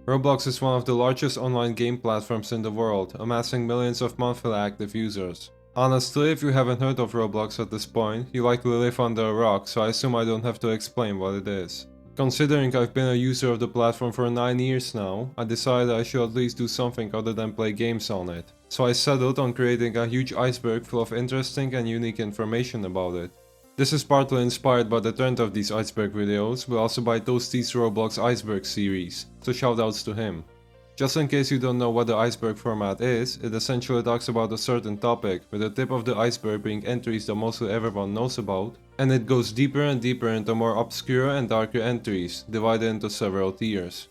Roblox is one of the largest online game platforms in the world, amassing millions of monthly active users. Honestly, if you haven't heard of Roblox at this point, you likely live under a rock, so I assume I don't have to explain what it is. Considering I've been a user of the platform for 9 years now, I decided I should at least do something other than play games on it. So I settled on creating a huge iceberg full of interesting and unique information about it. This is partly inspired by the trend of these Iceberg videos, but also by Toasty's Roblox Iceberg series, so shoutouts to him. Just in case you don't know what the iceberg format is, it essentially talks about a certain topic, with the tip of the iceberg being entries that mostly everyone knows about, and it goes deeper and deeper into more obscure and darker entries, divided into several tiers.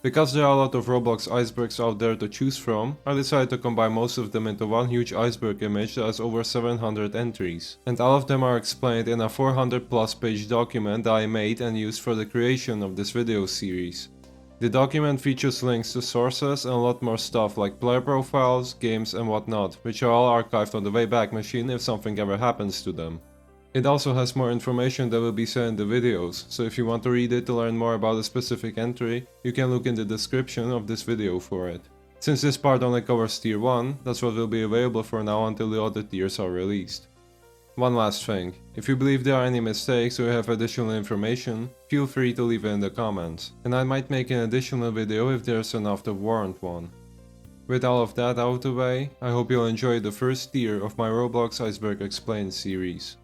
Because there are a lot of Roblox icebergs out there to choose from, I decided to combine most of them into one huge iceberg image that has over 700 entries. And all of them are explained in a 400 plus page document that I made and used for the creation of this video series. The document features links to sources and a lot more stuff like player profiles, games and whatnot, which are all archived on the Wayback Machine if something ever happens to them. It also has more information that will be said in the videos, so if you want to read it to learn more about a specific entry, you can look in the description of this video for it. Since this part only covers tier 1, that's what will be available for now until the other tiers are released. One last thing, if you believe there are any mistakes or you have additional information, feel free to leave it in the comments, and I might make an additional video if there's enough to warrant one. With all of that out of the way, I hope you'll enjoy the first tier of my Roblox Iceberg Explained series.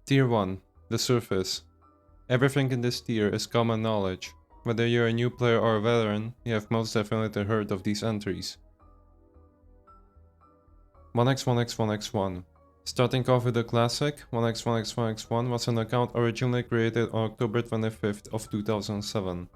Tier 1. The surface. Everything in this tier is common knowledge. Whether you're a new player or a veteran, you have most definitely heard of these entries. 1x1x1x1. Starting off with the classic, 1x1x1x1 was an account originally created on October 25th of 2007.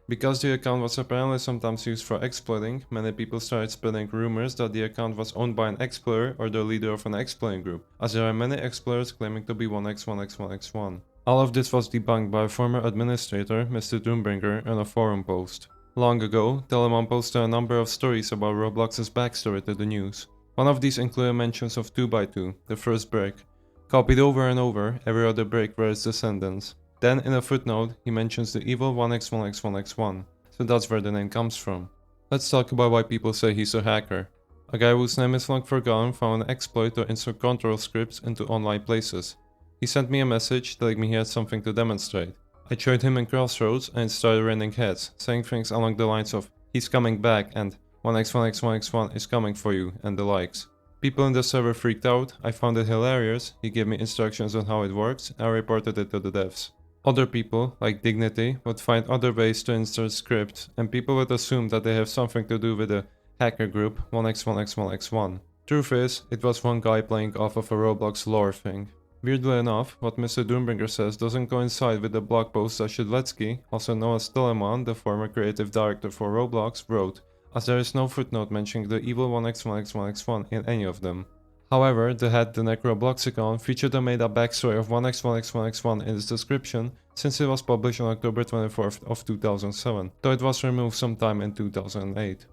Because the account was apparently sometimes used for exploiting, many people started spreading rumors that the account was owned by an explorer or the leader of an exploiting group, as there are many explorers claiming to be 1x1x1x1. All of this was debunked by a former administrator, Mr. Doombringer, in a forum post. Long ago, Telemon posted a number of stories about Roblox's backstory to the news. One of these included mentions of 2x2, the first break, copied over and over every other break were its descendants. Then in a footnote, he mentions the evil 1x1x1x1, so that's where the name comes from. Let's talk about why people say he's a hacker. A guy whose name is long forgotten found an exploit to insert control scripts into online places. He sent me a message telling me he had something to demonstrate. I joined him in Crossroads and started raining heads, saying things along the lines of "he's coming back" and 1x1x1x1 is coming for you and the likes. People in the server freaked out, I found it hilarious, he gave me instructions on how it works, and I reported it to the devs. Other people, like Dignity, would find other ways to insert scripts, and people would assume that they have something to do with the hacker group 1x1x1x1. Truth is, it was one guy playing off of a Roblox lore thing. Weirdly enough, what Mr. Doombringer says doesn't coincide with the blog post that Shedletsky, also known as Telemon, the former creative director for Roblox, wrote, as there is no footnote mentioning the evil 1x1x1x1 in any of them. However, the Necrobloxicon featured a made-up backstory of 1x1x1x1 in its description since it was published on October 24th of 2007, though it was removed sometime in 2008.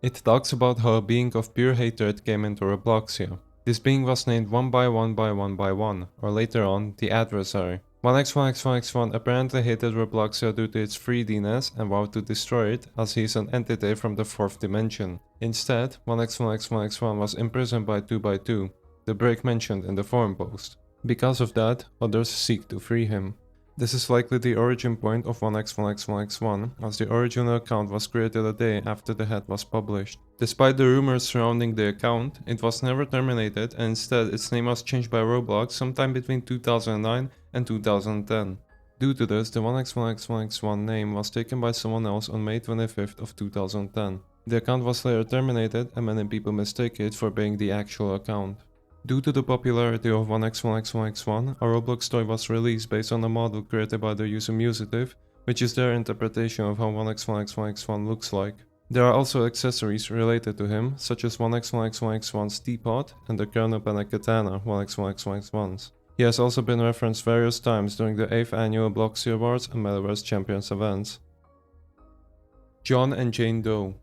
It talks about how a being of pure hatred came into Robloxia. This being was named 1x1x1x1, or later on, the Adversary. 1x1x1x1 apparently hated Robloxia due to its 3Dness and vowed to destroy it, as he is an entity from the 4th dimension. Instead, 1x1x1x1 was imprisoned by 2x2, the break mentioned in the forum post. Because of that, others seek to free him. This is likely the origin point of 1x1x1x1, as the original account was created a day after the head was published. Despite the rumors surrounding the account, it was never terminated and instead its name was changed by Roblox sometime between 2009 and 2010. Due to this, the 1x1x1x1 name was taken by someone else on May 25th of 2010. The account was later terminated and many people mistake it for being the actual account. Due to the popularity of 1x1x1x1, a Roblox toy was released based on a model created by the user Musitive, which is their interpretation of how 1x1x1x1 looks like. There are also accessories related to him, such as 1x1x1x1's teapot and the Colonel Panic Katana 1x1x1x1's. He has also been referenced various times during the 8th annual Bloxy Awards and Metaverse Champions events. John and Jane Doe.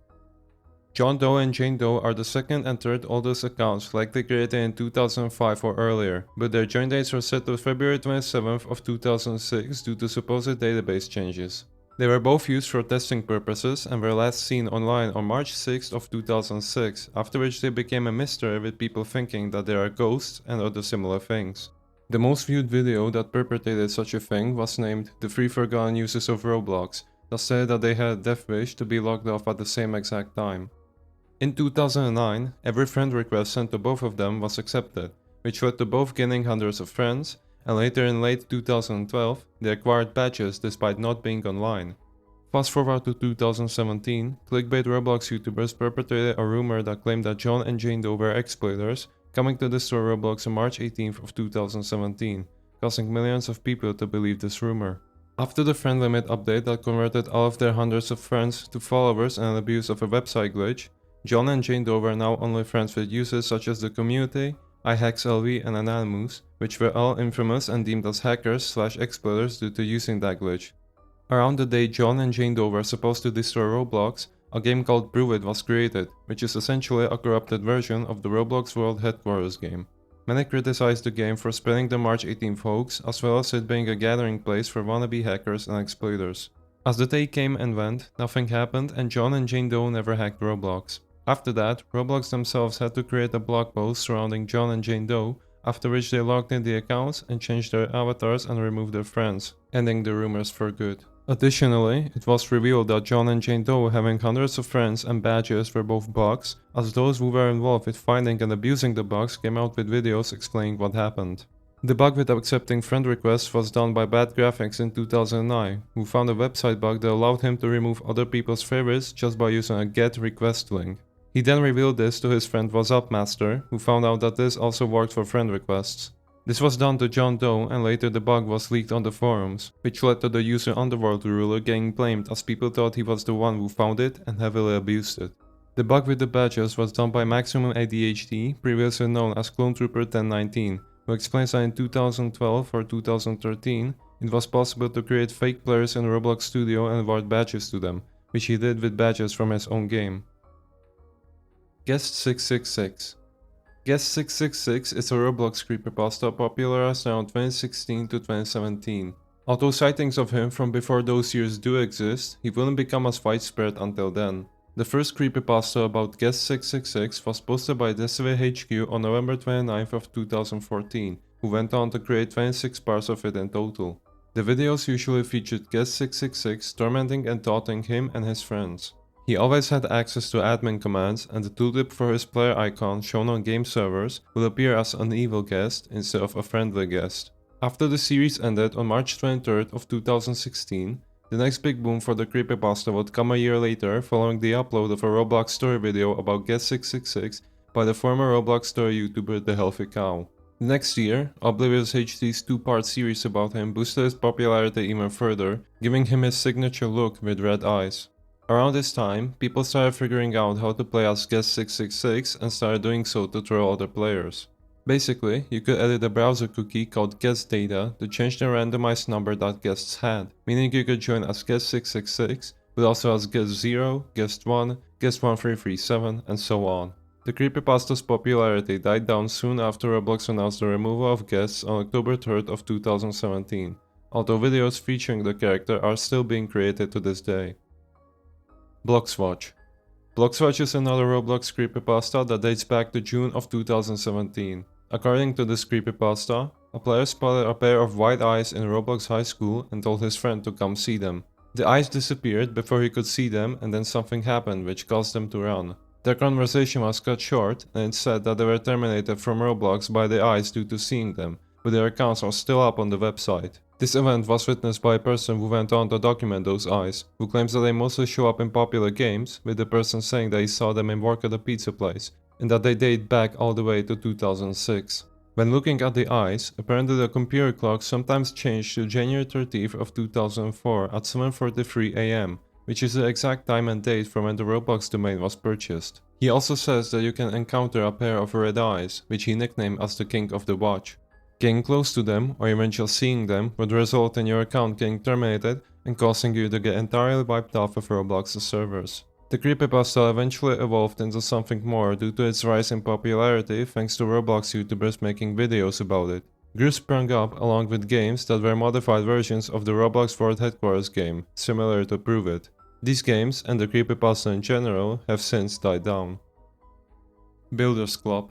John Doe and Jane Doe are the second and third oldest accounts likely created in 2005 or earlier, but their join dates are set to February 27th of 2006 due to supposed database changes. They were both used for testing purposes and were last seen online on March 6th of 2006, after which they became a mystery with people thinking that they are ghosts and other similar things. The most viewed video that perpetrated such a thing was named "The 3 Forgotten Uses of Roblox," that said that they had a death wish to be logged off at the same exact time. In 2009, every friend request sent to both of them was accepted, which led to both gaining hundreds of friends, and later in late 2012, they acquired badges despite not being online. Fast forward to 2017, clickbait Roblox YouTubers perpetrated a rumor that claimed that John and Jane Doe were exploiters, coming to destroy Roblox on March 18th of 2017, causing millions of people to believe this rumor. After the friend limit update that converted all of their hundreds of friends to followers and an abuse of a website glitch, John and Jane Doe were now only friends with users such as the Community, iHacksLV and Anonymous, which were all infamous and deemed as hackers/exploiters due to using that glitch. Around the day John and Jane Doe were supposed to destroy Roblox, a game called Brew It was created, which is essentially a corrupted version of the Roblox World Headquarters game. Many criticized the game for spreading the March 18th hoax, as well as it being a gathering place for wannabe hackers and exploiters. As the day came and went, nothing happened and John and Jane Doe never hacked Roblox. After that, Roblox themselves had to create a blog post surrounding John and Jane Doe, after which they logged in the accounts and changed their avatars and removed their friends, ending the rumors for good. Additionally, it was revealed that John and Jane Doe having hundreds of friends and badges were both bots, as those who were involved with finding and abusing the bots came out with videos explaining what happened. The bug with accepting friend requests was done by Bad Graphics in 2009, who found a website bug that allowed him to remove other people's favorites just by using a GET request link. He then revealed this to his friend WhatsAppmaster, who found out that this also worked for friend requests. This was done to John Doe and later the bug was leaked on the forums, which led to the user Underworld Ruler getting blamed as people thought he was the one who found it and heavily abused it. The bug with the badges was done by Maximum ADHD, previously known as Clone Trooper 1019, who explains that in 2012 or 2013, it was possible to create fake players in Roblox Studio and award badges to them, which he did with badges from his own game. Guest 666. Guest 666 is a Roblox creepypasta popularized around 2016 to 2017. Although sightings of him from before those years do exist, he wouldn't become as widespread until then. The first creepypasta about Guest 666 was posted by DeciVHQ on November 29th of 2014, who went on to create 26 parts of it in total. The videos usually featured Guest 666 tormenting and taunting him and his friends. He always had access to admin commands, and the tooltip for his player icon shown on game servers will appear as an evil guest instead of a friendly guest. After the series ended on March 23rd of 2016, the next big boom for the creepypasta would come a year later following the upload of a Roblox story video about Guest 666 by the former Roblox story YouTuber The Healthy Cow. The next year, Oblivious HD's two-part series about him boosted his popularity even further, giving him his signature look with red eyes. Around this time, people started figuring out how to play as Guest 666 and started doing so to troll other players. Basically, you could edit a browser cookie called guest data to change the randomized number that guests had, meaning you could join as Guest 666, but also as Guest 0, Guest 1, Guest 1337, and so on. The creepypasta's popularity died down soon after Roblox announced the removal of guests on October 3rd of 2017, although videos featuring the character are still being created to this day. Bloxwatch. Bloxwatch is another Roblox creepypasta that dates back to June of 2017. According to this creepypasta, a player spotted a pair of white eyes in Roblox High School and told his friend to come see them. The eyes disappeared before he could see them, and then something happened which caused them to run. Their conversation was cut short, and it said that they were terminated from Roblox by the eyes due to seeing them, but their accounts are still up on the website. This event was witnessed by a person who went on to document those eyes, who claims that they mostly show up in popular games, with the person saying that he saw them in work at a pizza place, and that they date back all the way to 2006. When looking at the eyes, apparently the computer clock sometimes changed to January 30th of 2004 at 7:43 AM, which is the exact time and date from when the Roblox domain was purchased. He also says that you can encounter a pair of red eyes, which he nicknamed as the King of the Watch. Getting close to them, or even just seeing them, would result in your account getting terminated and causing you to get entirely wiped off of Roblox's servers. The creepypasta eventually evolved into something more due to its rise in popularity thanks to Roblox YouTubers making videos about it. Groups sprung up along with games that were modified versions of the Roblox World Headquarters game, similar to Prove It. These games, and the creepypasta in general, have since died down. Builders Club.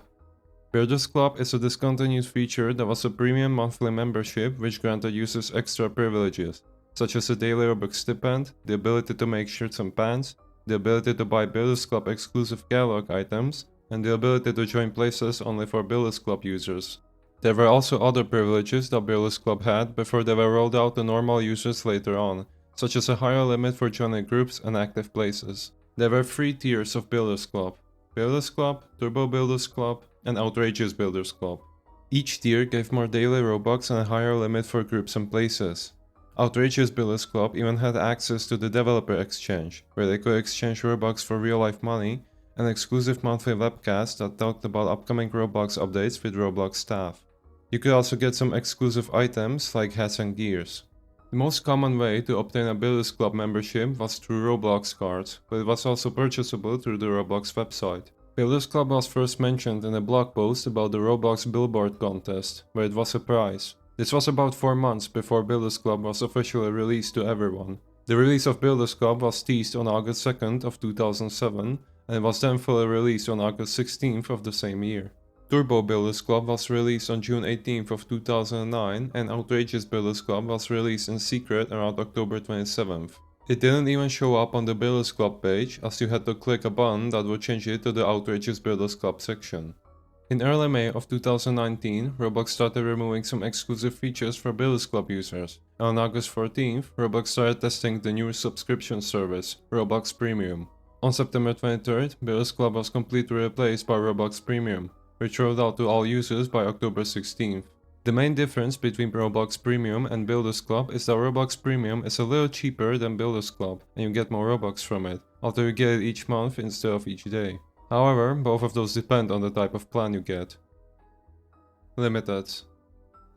Builders Club is a discontinued feature that was a premium monthly membership which granted users extra privileges, such as a daily Robux stipend, the ability to make shirts and pants, the ability to buy Builders Club exclusive catalog items, and the ability to join places only for Builders Club users. There were also other privileges that Builders Club had before they were rolled out to normal users later on, such as a higher limit for joining groups and active places. There were 3 tiers of Builders Club: Builders Club, Turbo Builders Club, and Outrageous Builders Club. Each tier gave more daily Robux and a higher limit for groups and places. Outrageous Builders Club even had access to the Developer Exchange, where they could exchange Robux for real-life money, and exclusive monthly webcasts that talked about upcoming Roblox updates with Roblox staff. You could also get some exclusive items like hats and gears. The most common way to obtain a Builders Club membership was through Roblox cards, but it was also purchasable through the Roblox website. Builders Club was first mentioned in a blog post about the Roblox Billboard contest, where it was a prize. This was about 4 months before Builders Club was officially released to everyone. The release of Builders Club was teased on August 2nd of 2007, and it was then fully released on August 16th of the same year. Turbo Builders Club was released on June 18th of 2009, and Outrageous Builders Club was released in secret around October 27th. It didn't even show up on the Builders Club page, as you had to click a button that would change it to the Outrageous Builders Club section. In early May of 2019, Roblox started removing some exclusive features for Builders Club users, and on August 14th, Roblox started testing the new subscription service, Roblox Premium. On September 23rd, Builders Club was completely replaced by Roblox Premium, which rolled out to all users by October 16th. The main difference between Roblox Premium and Builders Club is that Roblox Premium is a little cheaper than Builders Club, and you get more Robux from it, although you get it each month instead of each day. However, both of those depend on the type of plan you get. Limiteds.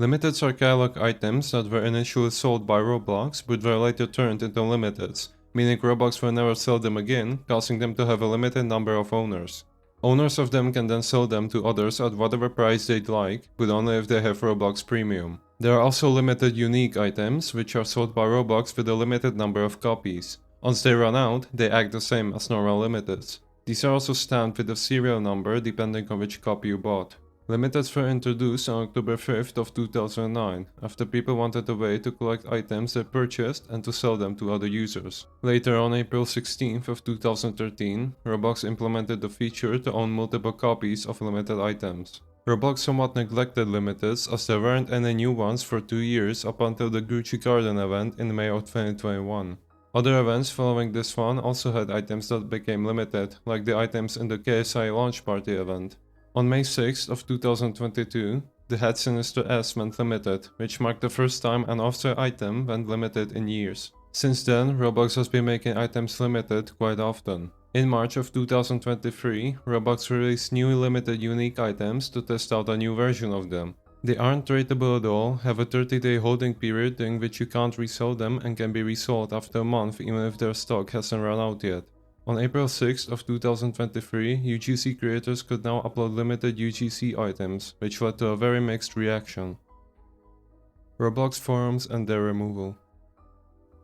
Limiteds are catalog items that were initially sold by Roblox but were later turned into limiteds, meaning Roblox will never sell them again, causing them to have a limited number of owners. Owners of them can then sell them to others at whatever price they'd like, but only if they have Roblox Premium. There are also limited unique items, which are sold by Roblox with a limited number of copies. Once they run out, they act the same as normal limiteds. These are also stamped with a serial number depending on which copy you bought. Limiteds were introduced on October 5th of 2009, after people wanted a way to collect items they purchased and to sell them to other users. Later on April 16th of 2013, Roblox implemented the feature to own multiple copies of limited items. Roblox somewhat neglected limiteds as there weren't any new ones for 2 years up until the Gucci Garden event in May of 2021. Other events following this one also had items that became limited, like the items in the KSI launch party event. On May 6th of 2022, the Head Sinister S went limited, which marked the first time an offset item went limited in years. Since then, Roblox has been making items limited quite often. In March of 2023, Roblox released new limited unique items to test out a new version of them. They aren't tradable at all, have a 30-day holding period during which you can't resell them and can be resold after a month even if their stock hasn't run out yet. On April 6th of 2023, UGC creators could now upload limited UGC items, which led to a very mixed reaction. Roblox forums and their removal.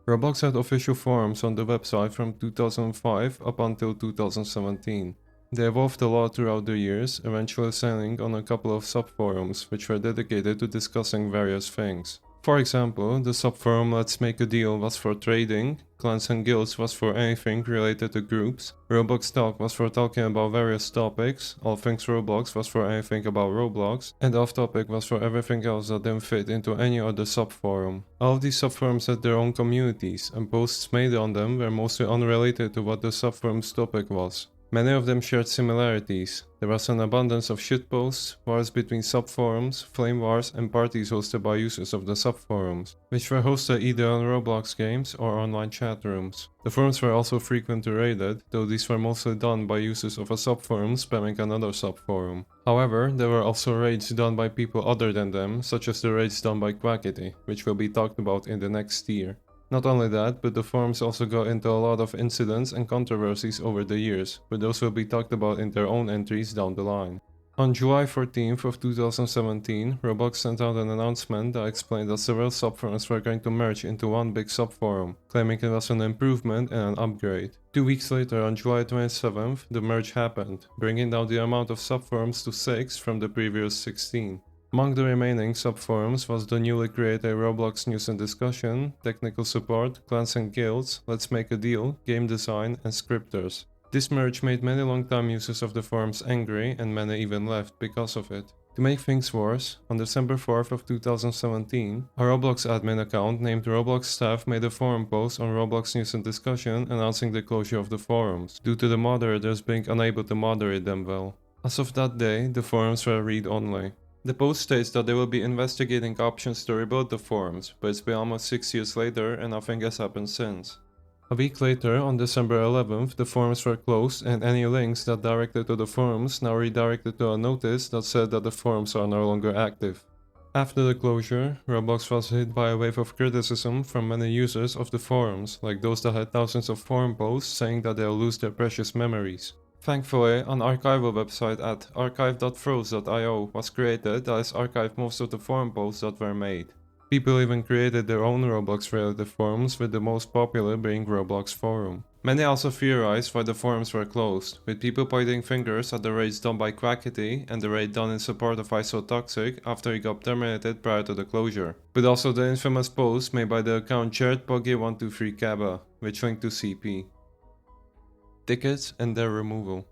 Roblox had official forums on the website from 2005 up until 2017. They evolved a lot throughout the years, eventually settling on a couple of subforums, which were dedicated to discussing various things. For example, the subforum Let's Make a Deal was for trading, Clans and Guilds was for anything related to groups, Roblox Talk was for talking about various topics, All Things Roblox was for anything about Roblox, and Off Topic was for everything else that didn't fit into any other subforum. All of these subforums had their own communities, and posts made on them were mostly unrelated to what the subforum's topic was. Many of them shared similarities. There was an abundance of shitposts, wars between subforums, flame wars, and parties hosted by users of the subforums, which were hosted either on Roblox games or online chat rooms. The forums were also frequently raided, though these were mostly done by users of a subforum spamming another subforum. However, there were also raids done by people other than them, such as the raids done by Quackity, which will be talked about in the next tier. Not only that, but the forums also got into a lot of incidents and controversies over the years, but those will be talked about in their own entries down the line. On July 14th of 2017, Roblox sent out an announcement that explained that several subforums were going to merge into one big subforum, claiming it was an improvement and an upgrade. 2 weeks later, on July 27th, the merge happened, bringing down the amount of subforums to 6 from the previous 16. Among the remaining subforums was the newly created Roblox News and Discussion, Technical Support, Clans and Guilds, Let's Make a Deal, Game Design, and Scripters. This merge made many long-time users of the forums angry, and many even left because of it. To make things worse, on December 4th of 2017, a Roblox admin account named Roblox Staff made a forum post on Roblox News and Discussion announcing the closure of the forums, due to the moderators being unable to moderate them well. As of that day, the forums were read-only. The post states that they will be investigating options to rebuild the forums, but it's been almost 6 years later and nothing has happened since. A week later, on December 11th, the forums were closed and any links that directed to the forums now redirected to a notice that said that the forums are no longer active. After the closure, Roblox was hit by a wave of criticism from many users of the forums, like those that had thousands of forum posts saying that they'll lose their precious memories. Thankfully, an archival website at archive.froze.io was created that has archived most of the forum posts that were made. People even created their own Roblox related forums, with the most popular being Roblox Forum. Many also theorized why the forums were closed, with people pointing fingers at the raids done by Quackity and the raid done in support of IsoToxic after he got terminated prior to the closure, but also the infamous post made by the account CharedPoggy123Kaba, which linked to CP. Tickets and their removal.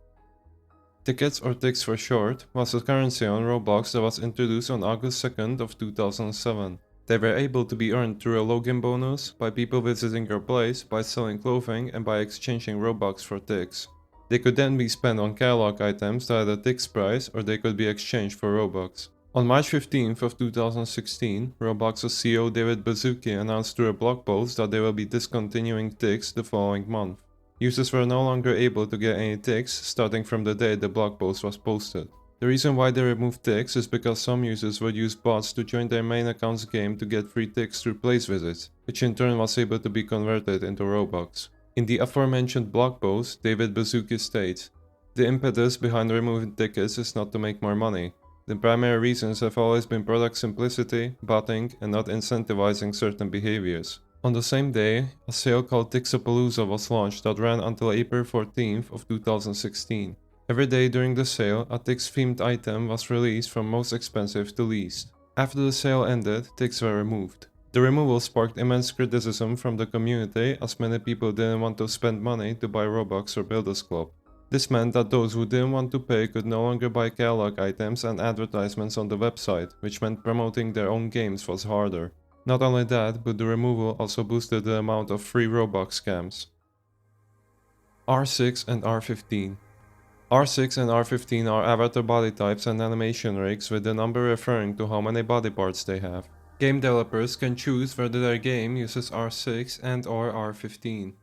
Tickets, or ticks for short, was a currency on Roblox that was introduced on August 2nd of 2007. They were able to be earned through a login bonus, by people visiting your place, by selling clothing, and by exchanging Robux for ticks. They could then be spent on catalog items that had a ticks price, or they could be exchanged for Robux. On March 15th of 2016, Roblox's CEO David Baszucki announced through a blog post that they will be discontinuing ticks the following month. Users were no longer able to get any ticks starting from the day the blog post was posted. The reason why they removed ticks is because some users would use bots to join their main account's game to get free ticks through place visits, which in turn was able to be converted into Robux. In the aforementioned blog post, David Baszucki states, "The impetus behind removing tickets is not to make more money. The primary reasons have always been product simplicity, botting, and not incentivizing certain behaviors." On the same day, a sale called Tixapalooza was launched that ran until April 14th of 2016. Every day during the sale, a Tix-themed item was released from most expensive to least. After the sale ended, ticks were removed. The removal sparked immense criticism from the community, as many people didn't want to spend money to buy Robux or Builders Club. This meant that those who didn't want to pay could no longer buy catalog items and advertisements on the website, which meant promoting their own games was harder. Not only that, but the removal also boosted the amount of free Robux scams. R6 and R15. R6 and R15 are avatar body types and animation rigs, with the number referring to how many body parts they have. Game developers can choose whether their game uses R6 and or R15.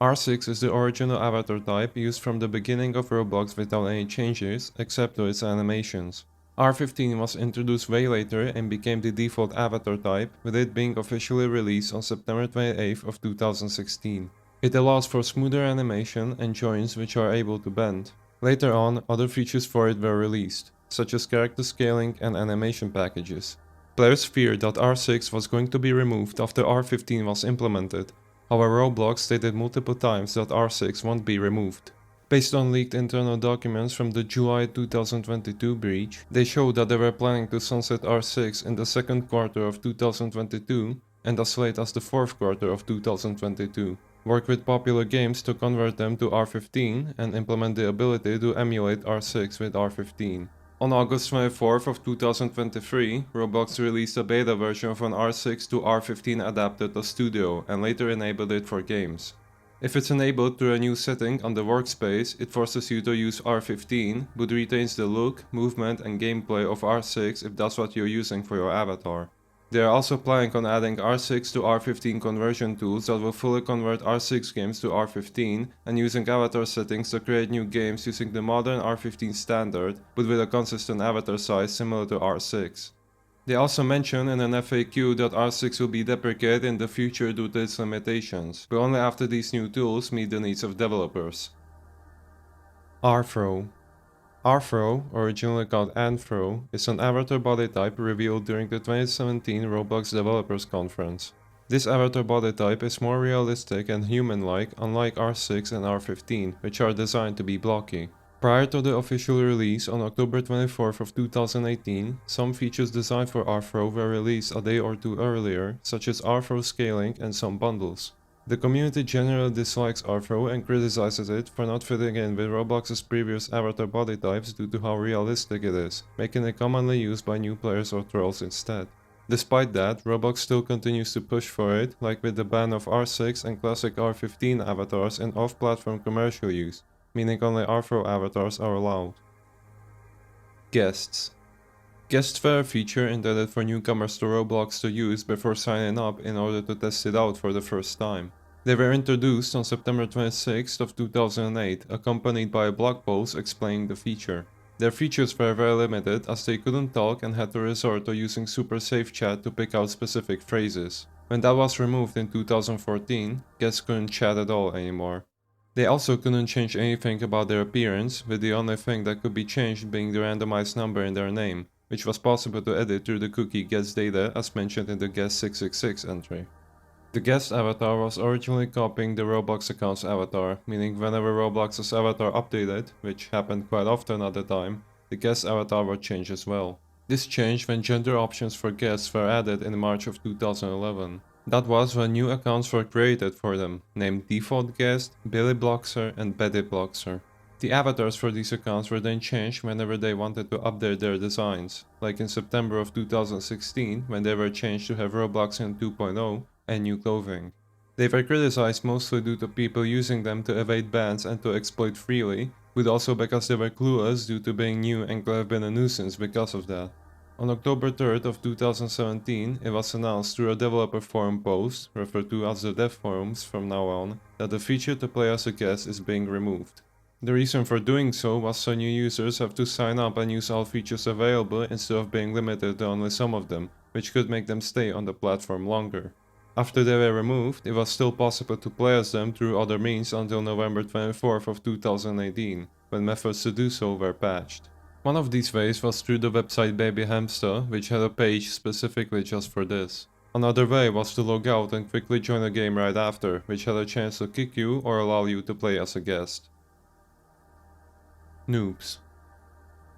R6 is the original avatar type used from the beginning of Roblox without any changes, except to its animations. R15 was introduced way later and became the default avatar type, with it being officially released on September 28th of 2016. It allows for smoother animation and joints which are able to bend. Later on, other features for it were released, such as character scaling and animation packages. Players feared that R6 was going to be removed after R15 was implemented. However, Roblox stated multiple times that R6 won't be removed. Based on leaked internal documents from the July 2022 breach, they showed that they were planning to sunset R6 in the second quarter of 2022 and as late as the fourth quarter of 2022. Work with popular games to convert them to R15 and implement the ability to emulate R6 with R15. On August 24th of 2023, Roblox released a beta version of an R6 to R15 adapter to Studio and later enabled it for games. If it's enabled through a new setting on the workspace, it forces you to use R15, but retains the look, movement and gameplay of R6 if that's what you're using for your avatar. They are also planning on adding R6 to R15 conversion tools that will fully convert R6 games to R15 and using avatar settings to create new games using the modern R15 standard, but with a consistent avatar size similar to R6. They also mention in an FAQ that R6 will be deprecated in the future due to its limitations, but only after these new tools meet the needs of developers. Rthrow. Rthrow, originally called Anthrow, is an avatar body type revealed during the 2017 Roblox Developers Conference. This avatar body type is more realistic and human-like, unlike R6 and R15, which are designed to be blocky. Prior to the official release on October 24th of 2018, some features designed for Rthrow were released a day or two earlier, such as Rthrow scaling and some bundles. The community generally dislikes Rthrow and criticizes it for not fitting in with Roblox's previous avatar body types due to how realistic it is, making it commonly used by new players or trolls instead. Despite that, Roblox still continues to push for it, like with the ban of R6 and classic R15 avatars in off-platform commercial use, meaning only Rthrow avatars are allowed. Guests. Guests were a feature intended for newcomers to Roblox to use before signing up in order to test it out for the first time. They were introduced on September 26th of 2008, accompanied by a blog post explaining the feature. Their features were very limited as they couldn't talk and had to resort to using super safe chat to pick out specific phrases. When that was removed in 2014, guests couldn't chat at all anymore. They also couldn't change anything about their appearance, with the only thing that could be changed being the randomized number in their name, which was possible to edit through the cookie guest data as mentioned in the guest 666 entry. The guest avatar was originally copying the Roblox account's avatar, meaning whenever Roblox's avatar updated, which happened quite often at the time, the guest avatar would change as well. This changed when gender options for guests were added in March of 2011. That was when new accounts were created for them, named Default Guest, Billy Bloxer, and Betty Bloxer. The avatars for these accounts were then changed whenever they wanted to update their designs, like in September of 2016 when they were changed to have Roblox in 2.0 and new clothing. They were criticized mostly due to people using them to evade bans and to exploit freely, but also because they were clueless due to being new and could have been a nuisance because of that. On October 3rd of 2017, it was announced through a developer forum post, referred to as the dev forums from now on, that the feature to play as a guest is being removed. The reason for doing so was so new users have to sign up and use all features available instead of being limited to only some of them, which could make them stay on the platform longer. After they were removed, it was still possible to play as them through other means until November 24th of 2018, when methods to do so were patched. One of these ways was through the website Baby Hamster, which had a page specifically just for this. Another way was to log out and quickly join a game right after, which had a chance to kick you or allow you to play as a guest. Noobs.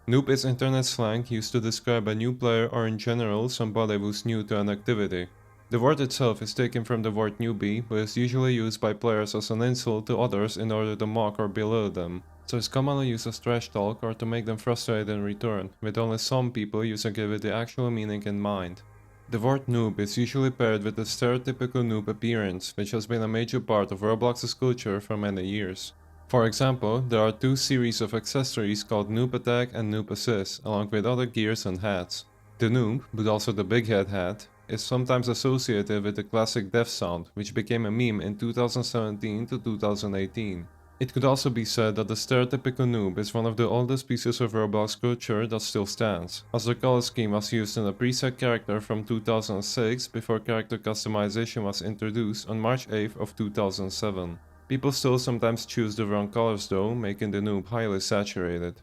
Noob is internet slang used to describe a new player or in general somebody who's new to an activity. The word itself is taken from the word newbie, but is usually used by players as an insult to others in order to mock or belittle them, so it's commonly used as trash talk or to make them frustrated in return, with only some people using it with the actual meaning in mind. The word noob is usually paired with the stereotypical noob appearance, which has been a major part of Roblox's culture for many years. For example, there are two series of accessories called Noob Attack and Noob Assist, along with other gears and hats. The noob, but also the big head hat, is sometimes associated with the classic death sound, which became a meme in 2017 to 2018. It could also be said that the stereotypical noob is one of the oldest pieces of Roblox culture that still stands, as the color scheme was used in a preset character from 2006 before character customization was introduced on March 8th of 2007. People still sometimes choose the wrong colors though, making the noob highly saturated.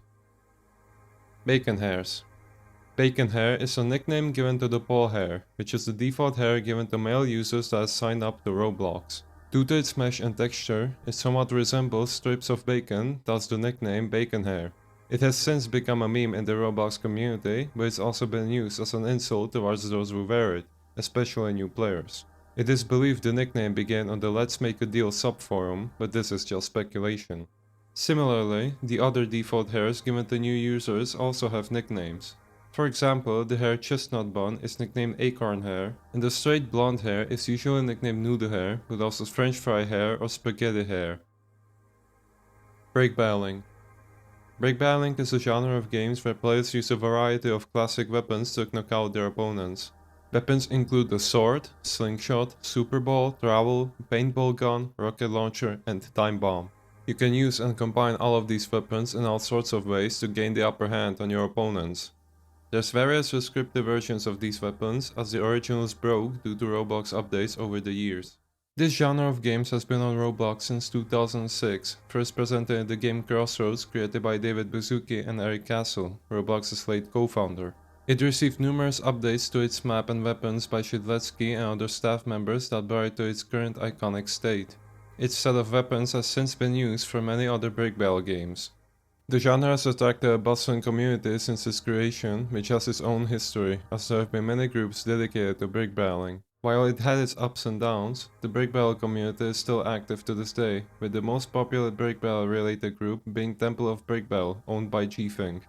Bacon hairs. Bacon hair is a nickname given to the poll hair, which is the default hair given to male users that sign up to Roblox. Due to its mesh and texture, it somewhat resembles strips of bacon, thus the nickname bacon hair. It has since become a meme in the Roblox community, but it's also been used as an insult towards those who wear it, especially new players. It is believed the nickname began on the Let's Make a Deal subforum, but this is just speculation. Similarly, the other default hairs given to new users also have nicknames. For example, the hair chestnut bun is nicknamed acorn hair, and the straight blonde hair is usually nicknamed noodle hair, but also french fry hair or spaghetti hair. Break battling. Break battling is a genre of games where players use a variety of classic weapons to knock out their opponents. Weapons include the sword, slingshot, super ball, trowel, paintball gun, rocket launcher, and time bomb. You can use and combine all of these weapons in all sorts of ways to gain the upper hand on your opponents. There's various descriptive versions of these weapons, as the originals broke due to Roblox updates over the years. This genre of games has been on Roblox since 2006, first presented in the game Crossroads created by David Baszucki and Eric Castle, Roblox's late co-founder. It received numerous updates to its map and weapons by Shidletsky and other staff members that brought it to its current iconic state. Its set of weapons has since been used for many other brick battle games. The genre has attracted a bustling community since its creation, which has its own history, as there have been many groups dedicated to brick battling. While it had its ups and downs, the brick battle community is still active to this day, with the most popular brick battle related group being Temple of Brick Battle, owned by G-Fink.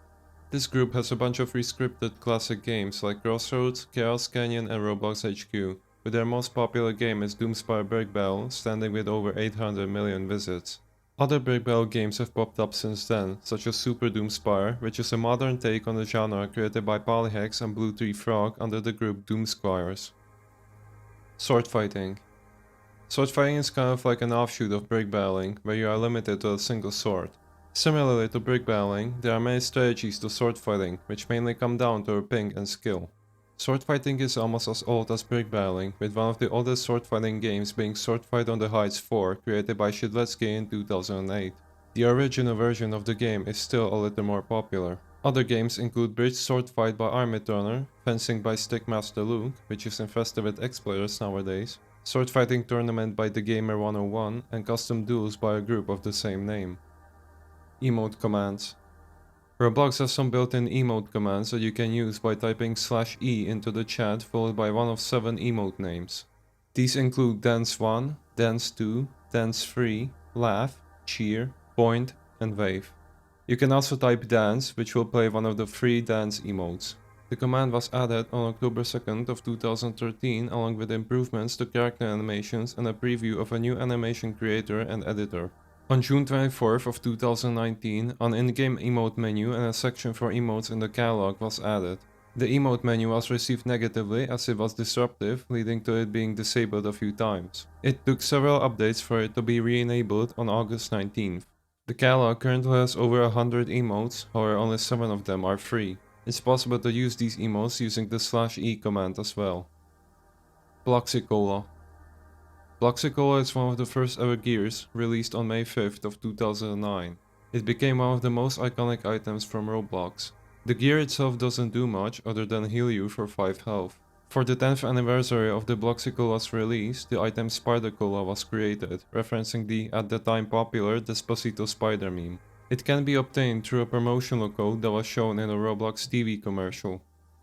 This group has a bunch of rescripted classic games like Crossroads, Chaos Canyon and Roblox HQ, but their most popular game is Doomspire Brick Battle, standing with over 800 million visits. Other brick battle games have popped up since then, such as Super Doomspire, which is a modern take on the genre created by Polyhex and Blue Tree Frog under the group Doomsquires. Sword fighting. Sword fighting is kind of like an offshoot of brick battling, where you are limited to a single sword. Similarly to brick battling, there are many strategies to sword fighting, which mainly come down to your ping and skill. Sword fighting is almost as old as brick battling, with one of the oldest sword fighting games being Sword Fight on the Heights 4, created by Shidletsky in 2008. The original version of the game is still a little more popular. Other games include Bridge Sword Fight by Armit Runner, Fencing by Stickmaster Luke, which is infested with ex-players nowadays, Sword Fighting Tournament by The Gamer 101, and Custom Duels by a group of the same name. Emote commands. Roblox has some built-in emote commands that you can use by typing /e into the chat followed by one of 7 emote names. These include Dance 1, Dance 2, Dance 3, Laugh, Cheer, Point, and Wave. You can also type Dance, which will play one of the 3 dance emotes. The command was added on October 2nd of 2013 along with improvements to character animations and a preview of a new animation creator and editor. On June 24th of 2019, an in-game emote menu and a section for emotes in the catalog was added. The emote menu was received negatively as it was disruptive, leading to it being disabled a few times. It took several updates for it to be re-enabled on August 19th. The catalog currently has over 100 emotes, however only 7 of them are free. It's possible to use these emotes using the /e command as well. Bloxicola. Bloxicola is one of the first ever gears, released on May 5th of 2009. It became one of the most iconic items from Roblox. The gear itself doesn't do much other than heal you for 5 health. For the 10th anniversary of the Bloxicola's release, the item Spider-Cola was created, referencing the at the time popular Despacito spider meme. It can be obtained through a promotional code that was shown in a Roblox TV commercial.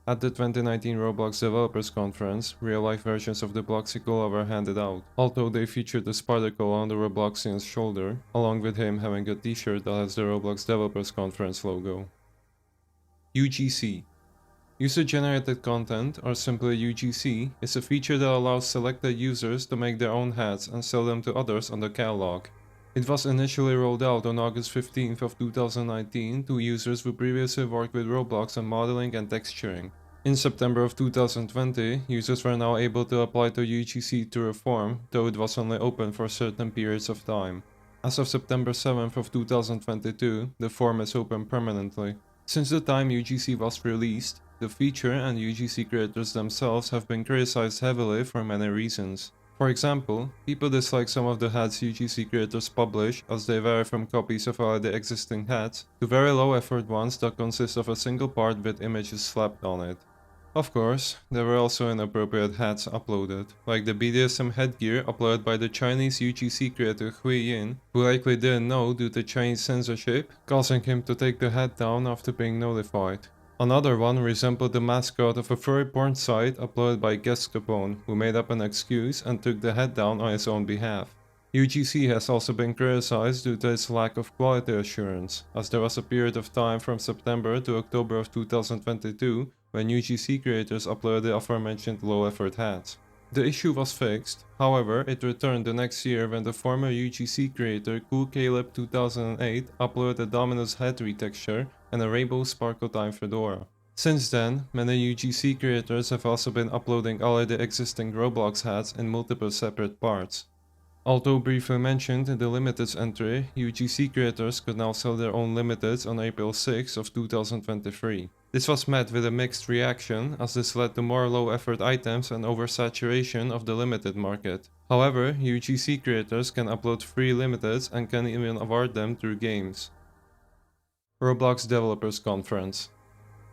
At the 2019 Roblox Developers Conference, real-life versions of the Bloxicola were handed out, although they featured the Spider-Cola on the Robloxian's shoulder, along with him having a t-shirt that has the Roblox Developers Conference logo. UGC. User-generated content, or simply UGC, is a feature that allows selected users to make their own hats and sell them to others on the catalog. It was initially rolled out on August 15th of 2019 to users who previously worked with Roblox on modeling and texturing. In September of 2020, users were now able to apply to UGC to reform, though it was only open for certain periods of time. As of September 7th of 2022, the form is open permanently. Since the time UGC was released, the feature and UGC creators themselves have been criticized heavily for many reasons. For example, people dislike some of the hats UGC creators publish as they vary from copies of already existing hats to very low effort ones that consist of a single part with images slapped on it. Of course, there were also inappropriate hats uploaded, like the BDSM headgear uploaded by the Chinese UGC creator Hui Yin, who likely didn't know due to Chinese censorship, causing him to take the hat down after being notified. Another one resembled the mascot of a furry porn site uploaded by Guest Capone, who made up an excuse and took the hat down on his own behalf. UGC has also been criticized due to its lack of quality assurance, as there was a period of time from September to October of 2022 when UGC creators uploaded the aforementioned low-effort hats. The issue was fixed, however it returned the next year when the former UGC creator Cool Caleb 2008 uploaded a Dominus head retexture and a Rainbow Sparkle Time fedora. Since then, many UGC creators have also been uploading already existing Roblox hats in multiple separate parts. Although briefly mentioned in the limiteds entry, UGC creators could now sell their own limiteds on April 6 of 2023. This was met with a mixed reaction, as this led to more low-effort items and oversaturation of the limited market. However, UGC creators can upload free limiteds and can even award them through games. Roblox Developers Conference.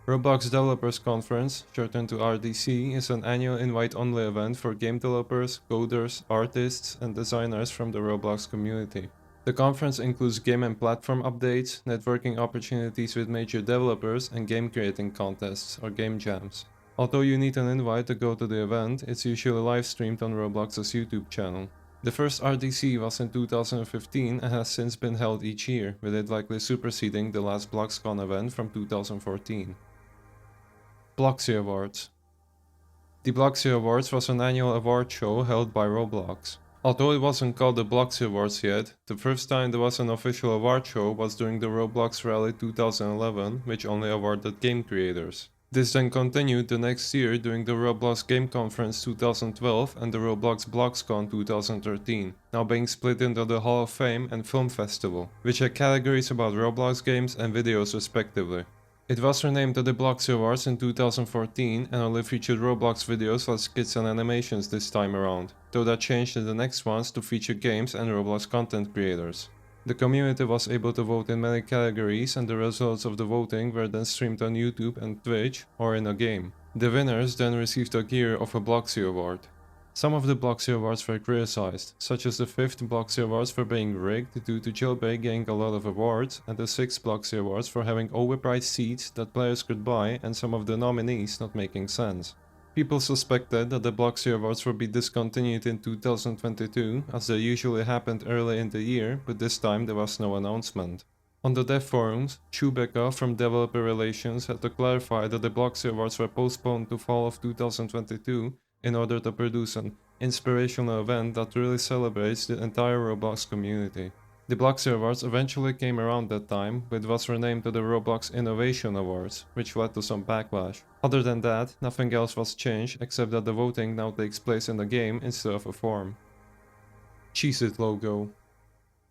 Roblox Developers Conference, shortened to RDC, is an annual invite-only event for game developers, coders, artists, and designers from the Roblox community. The conference includes game and platform updates, networking opportunities with major developers, and game creating contests, or game jams. Although you need an invite to go to the event, it's usually live streamed on Roblox's YouTube channel. The first RDC was in 2015 and has since been held each year, with it likely superseding the last BloxCon event from 2014. Bloxy Awards. The Bloxy Awards was an annual award show held by Roblox. Although it wasn't called the Bloxy Awards yet, the first time there was an official award show was during the Roblox Rally 2011, which only awarded game creators. This then continued the next year during the Roblox Game Conference 2012 and the Roblox BloxCon 2013, now being split into the Hall of Fame and Film Festival, which had categories about Roblox games and videos respectively. It was renamed to the Bloxy Awards in 2014 and only featured Roblox videos like skits and animations this time around, though that changed in the next ones to feature games and Roblox content creators. The community was able to vote in many categories and the results of the voting were then streamed on YouTube and Twitch or in a game. The winners then received a gear of a Bloxy Award. Some of the Bloxy Awards were criticized, such as the 5th Bloxy Awards for being rigged due to Jailbreak getting a lot of awards, and the 6th Bloxy Awards for having overpriced seats that players could buy and some of the nominees not making sense. People suspected that the Bloxy Awards would be discontinued in 2022, as they usually happened early in the year, but this time there was no announcement. On the dev forums, Chewbacca from Developer Relations had to clarify that the Bloxy Awards were postponed to fall of 2022 in order to produce an inspirational event that really celebrates the entire Roblox community. The Bloxy Awards eventually came around that time, but was renamed to the Roblox Innovation Awards, which led to some backlash. Other than that, nothing else was changed except that the voting now takes place in the game instead of a forum. Cheez-It logo.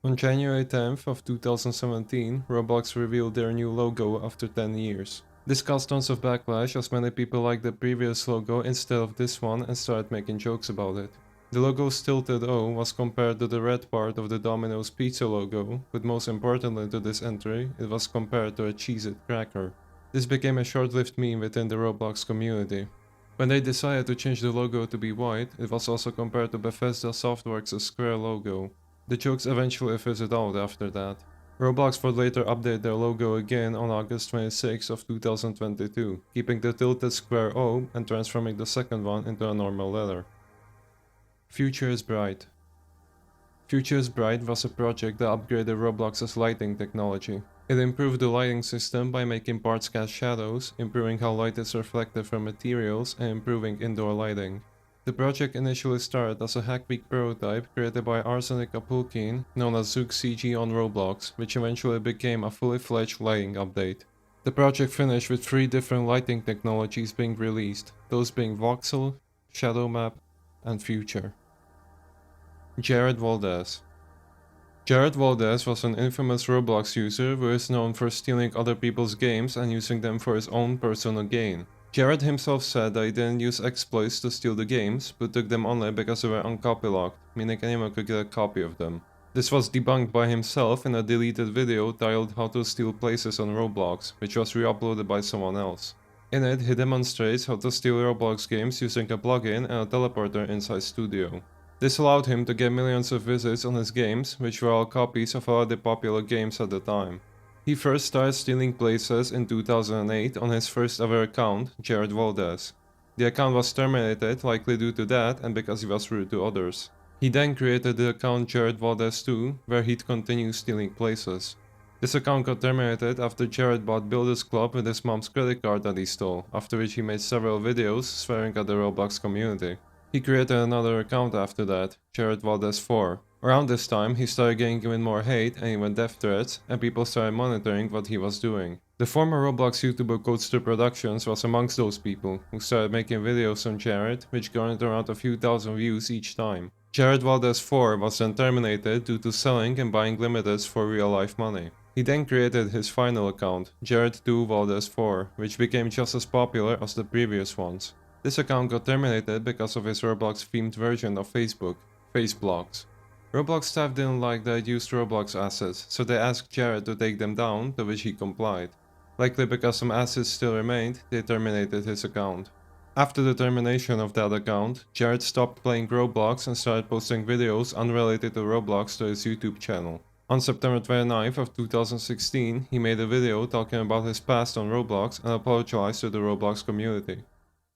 On January 10th of 2017, Roblox revealed their new logo after 10 years. This caused tons of backlash as many people liked the previous logo instead of this one and started making jokes about it. The logo's tilted O was compared to the red part of the Domino's pizza logo, but most importantly to this entry, it was compared to a Cheez-It cracker. This became a short-lived meme within the Roblox community. When they decided to change the logo to be white, it was also compared to Bethesda Softworks' square logo. The jokes eventually fizzled out after that. Roblox would later update their logo again on August 26 of 2022, keeping the tilted square O and transforming the second one into a normal letter. Future is Bright. Future is Bright was a project that upgraded Roblox's lighting technology. It improved the lighting system by making parts cast shadows, improving how light is reflected from materials, and improving indoor lighting. The project initially started as a Hack Week prototype created by Arsenic Apulkin, known as Zook CG on Roblox, which eventually became a fully fledged lighting update. The project finished with 3 different lighting technologies being released, those being Voxel, Shadow Map, and Future. Jared Valdez. Jared Valdez was an infamous Roblox user who is known for stealing other people's games and using them for his own personal gain. Jared himself said that he didn't use exploits to steal the games, but took them only because they were uncopylocked, meaning anyone could get a copy of them. This was debunked by himself in a deleted video titled How to Steal Places on Roblox, which was re-uploaded by someone else. In it, he demonstrates how to steal Roblox games using a plugin and a teleporter inside Studio. This allowed him to get millions of visits on his games, which were all copies of all the popular games at the time. He first started stealing places in 2008 on his first ever account, Jared Valdez. The account was terminated, likely due to that and because he was rude to others. He then created the account Jared Valdez 2, where he'd continue stealing places. This account got terminated after Jared bought Builders Club with his mom's credit card that he stole, after which he made several videos swearing at the Roblox community. He created another account after that, Jared Valdez 4. Around this time, he started getting even more hate and even death threats, and people started monitoring what he was doing. The former Roblox YouTuber Codester Productions was amongst those people, who started making videos on Jared, which garnered around a few thousand views each time. Jared Valdez 4 was then terminated due to selling and buying limiteds for real life money. He then created his final account, Jared2Valdez4, which became just as popular as the previous ones. This account got terminated because of his Roblox-themed version of Facebook, Faceblocks. Roblox staff didn't like the used Roblox assets, so they asked Jared to take them down, to which he complied. Likely because some assets still remained, they terminated his account. After the termination of that account, Jared stopped playing Roblox and started posting videos unrelated to Roblox to his YouTube channel. On September 29th of 2016, he made a video talking about his past on Roblox and apologized to the Roblox community.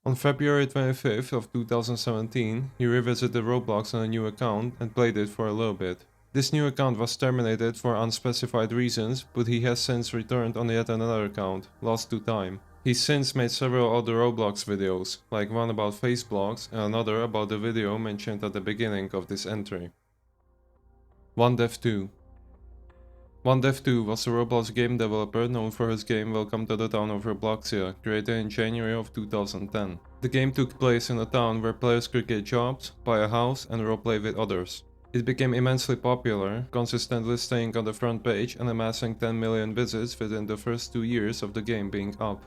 On February 25th of 2017, he revisited Roblox on a new account and played it for a little bit. This new account was terminated for unspecified reasons, but he has since returned on yet another account, Lost to Time. He's since made several other Roblox videos, like one about Faceblocks and another about the video mentioned at the beginning of this entry. 1dev2. 1dev2 was a Roblox game developer known for his game Welcome to the Town of Robloxia, created in January of 2010. The game took place in a town where players could get jobs, buy a house, and roleplay with others. It became immensely popular, consistently staying on the front page and amassing 10 million visits within the first 2 years of the game being up.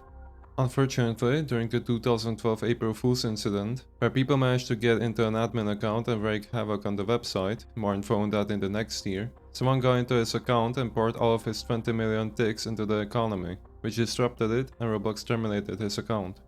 Unfortunately, during the 2012 April Fool's incident, where people managed to get into an admin account and wreak havoc on the website, more info on that in the next year, someone got into his account and poured all of his 20 million ticks into the economy, which disrupted it and Roblox terminated his account.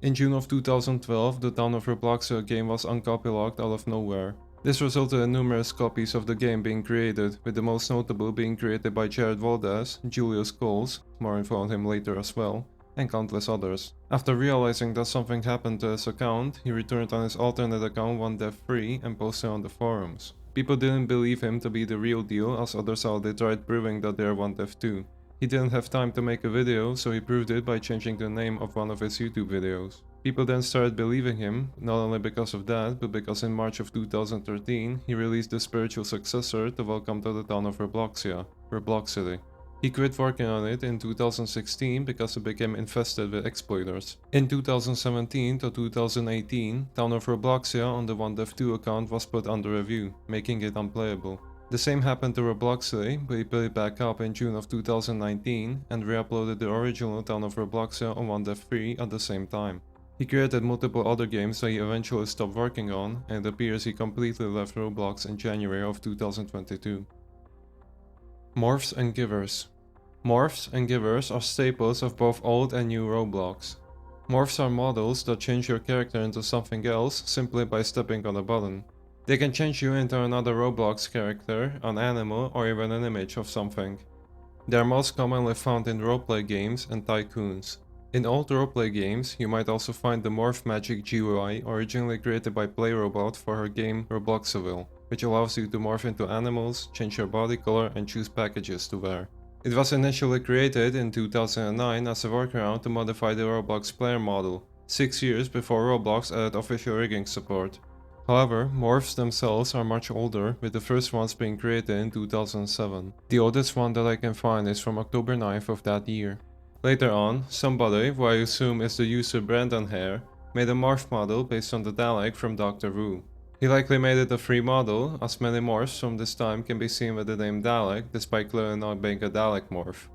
In June of 2012, the Town of Robloxia game was uncopylocked out of nowhere. This resulted in numerous copies of the game being created, with the most notable being created by Jared Valdez, Julius Coles, more info on him later as well, and countless others. After realizing that something happened to his account, he returned on his alternate account 1dev3 and posted on the forums. People didn't believe him to be the real deal, as others out there tried proving that they're 1dev2. He didn't have time to make a video, so he proved it by changing the name of one of his YouTube videos. People then started believing him, not only because of that, but because in March of 2013, he released the spiritual successor to Welcome to the Town of Robloxia, Roblox City. He quit working on it in 2016 because it became infested with exploiters. In 2017 to 2018, Town of Robloxia on the 1dev2 account was put under review, making it unplayable. The same happened to Roblox City, but he put it back up in June of 2019 and re-uploaded the original Town of Robloxia on 1dev3 at the same time. He created multiple other games that he eventually stopped working on, and it appears he completely left Roblox in January of 2022. Morphs and Givers. Morphs and Givers are staples of both old and new Roblox. Morphs are models that change your character into something else simply by stepping on a button. They can change you into another Roblox character, an animal, or even an image of something. They are most commonly found in roleplay games and tycoons. In old roleplay games, you might also find the Morph Magic GUI originally created by PlayRobot for her game Robloxaville, which allows you to morph into animals, change your body color, and choose packages to wear. It was initially created in 2009 as a workaround to modify the Roblox player model, 6 years before Roblox added official rigging support. However, morphs themselves are much older, with the first ones being created in 2007. The oldest one that I can find is from October 9th of that year. Later on, somebody, who I assume is the user Brandon Hare, made a morph model based on the Dalek from Doctor Who. He likely made it a free model, as many morphs from this time can be seen with the name Dalek, despite clearly not being a Dalek morph.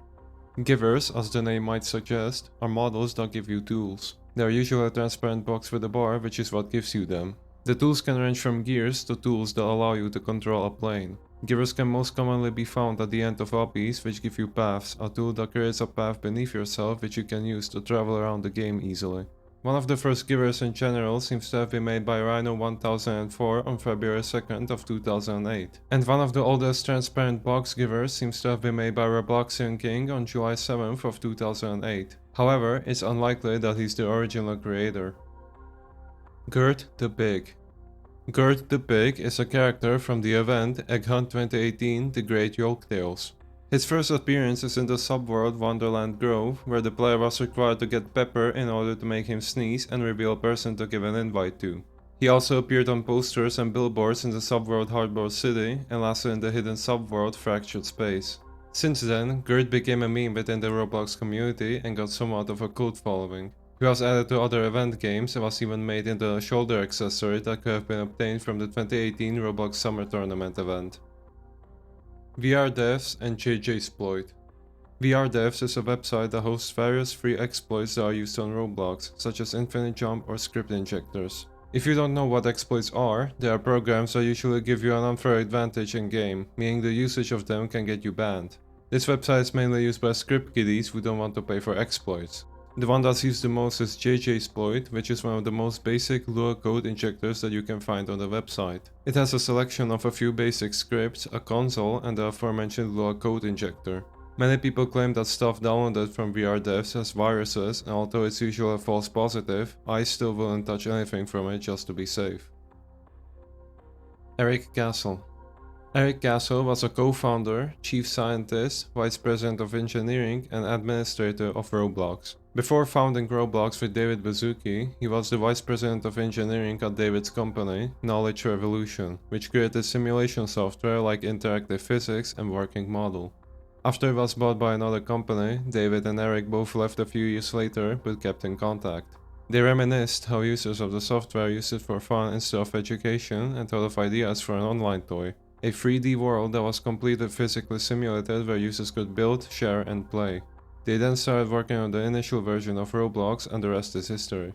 Givers, as the name might suggest, are models that give you tools. They are usually a transparent box with a bar, which is what gives you them. The tools can range from gears to tools that allow you to control a plane. Givers can most commonly be found at the end of lobbies, which give you paths, a tool that creates a path beneath yourself which you can use to travel around the game easily. One of the first givers in general seems to have been made by Rhino 1004 on February 2nd of 2008. And one of the oldest transparent box givers seems to have been made by Robloxian King on July 7th of 2008. However, it's unlikely that he's the original creator. Gert the Pig. Gert the Pig is a character from the event Egg Hunt 2018 The Great Yolk Tales. His first appearance is in the subworld Wonderland Grove, where the player was required to get Pepper in order to make him sneeze and reveal a person to give an invite to. He also appeared on posters and billboards in the subworld Hardboard City, and lastly in the hidden subworld Fractured Space. Since then, Gert became a meme within the Roblox community and got somewhat of a cult following. He was added to other event games and was even made into a shoulder accessory that could have been obtained from the 2018 Roblox Summer Tournament event. VR Devs and JJsploit. VR Devs is a website that hosts various free exploits that are used on Roblox, such as infinite jump or script injectors. If you don't know what exploits are, they are programs that usually give you an unfair advantage in-game, meaning the usage of them can get you banned. This website is mainly used by script kiddies who don't want to pay for exploits. The one that's used the most is JJsploit, which is one of the most basic Lua code injectors that you can find on the website. It has a selection of a few basic scripts, a console, and the aforementioned Lua code injector. Many people claim that stuff downloaded from VR Devs has viruses, and although it's usually a false positive, I still wouldn't touch anything from it just to be safe. Eric Castle. Eric Castle was a co-founder, chief scientist, vice president of engineering, and administrator of Roblox. Before founding Roblox with David Baszucki, he was the vice president of engineering at David's company, Knowledge Revolution, which created simulation software like interactive physics and working model. After it was bought by another company, David and Eric both left a few years later but kept in contact. They reminisced how users of the software used it for fun instead of education and thought of ideas for an online toy. A 3D world that was completely physically simulated where users could build, share and play. They then started working on the initial version of Roblox and the rest is history.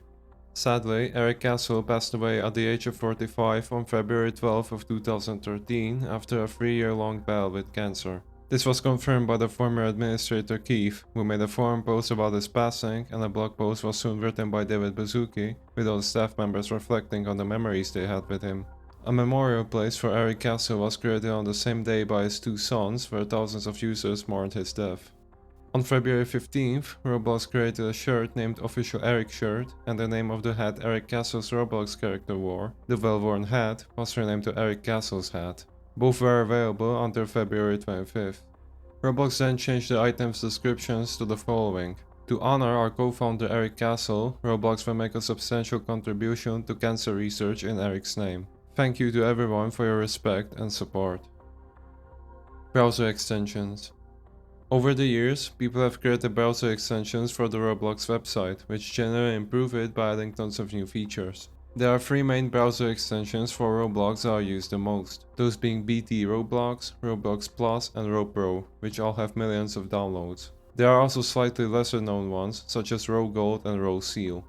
Sadly, Eric Castle passed away at the age of 45 on February 12 of 2013 after a 3-year-long battle with cancer. This was confirmed by the former administrator Keith, who made a forum post about his passing, and a blog post was soon written by David Baszucki, with all the staff members reflecting on the memories they had with him. A memorial place for Eric Castle was created on the same day by his 2 sons, where thousands of users mourned his death. On February 15th, Roblox created a shirt named Official Eric Shirt, and the name of the hat Eric Castle's Roblox character wore, the well-worn hat, was renamed to Eric Castle's hat. Both were available until February 25th. Roblox then changed the item's descriptions to the following. To honor our co-founder Eric Castle, Roblox will make a substantial contribution to cancer research in Eric's name. Thank you to everyone for your respect and support. Browser extensions. Over the years, people have created browser extensions for the Roblox website, which generally improve it by adding tons of new features. There are 3 main browser extensions for Roblox that are used the most, those being BT Roblox, Roblox Plus and RoPro, which all have millions of downloads. There are also slightly lesser known ones, such as RoGold and RoSeal.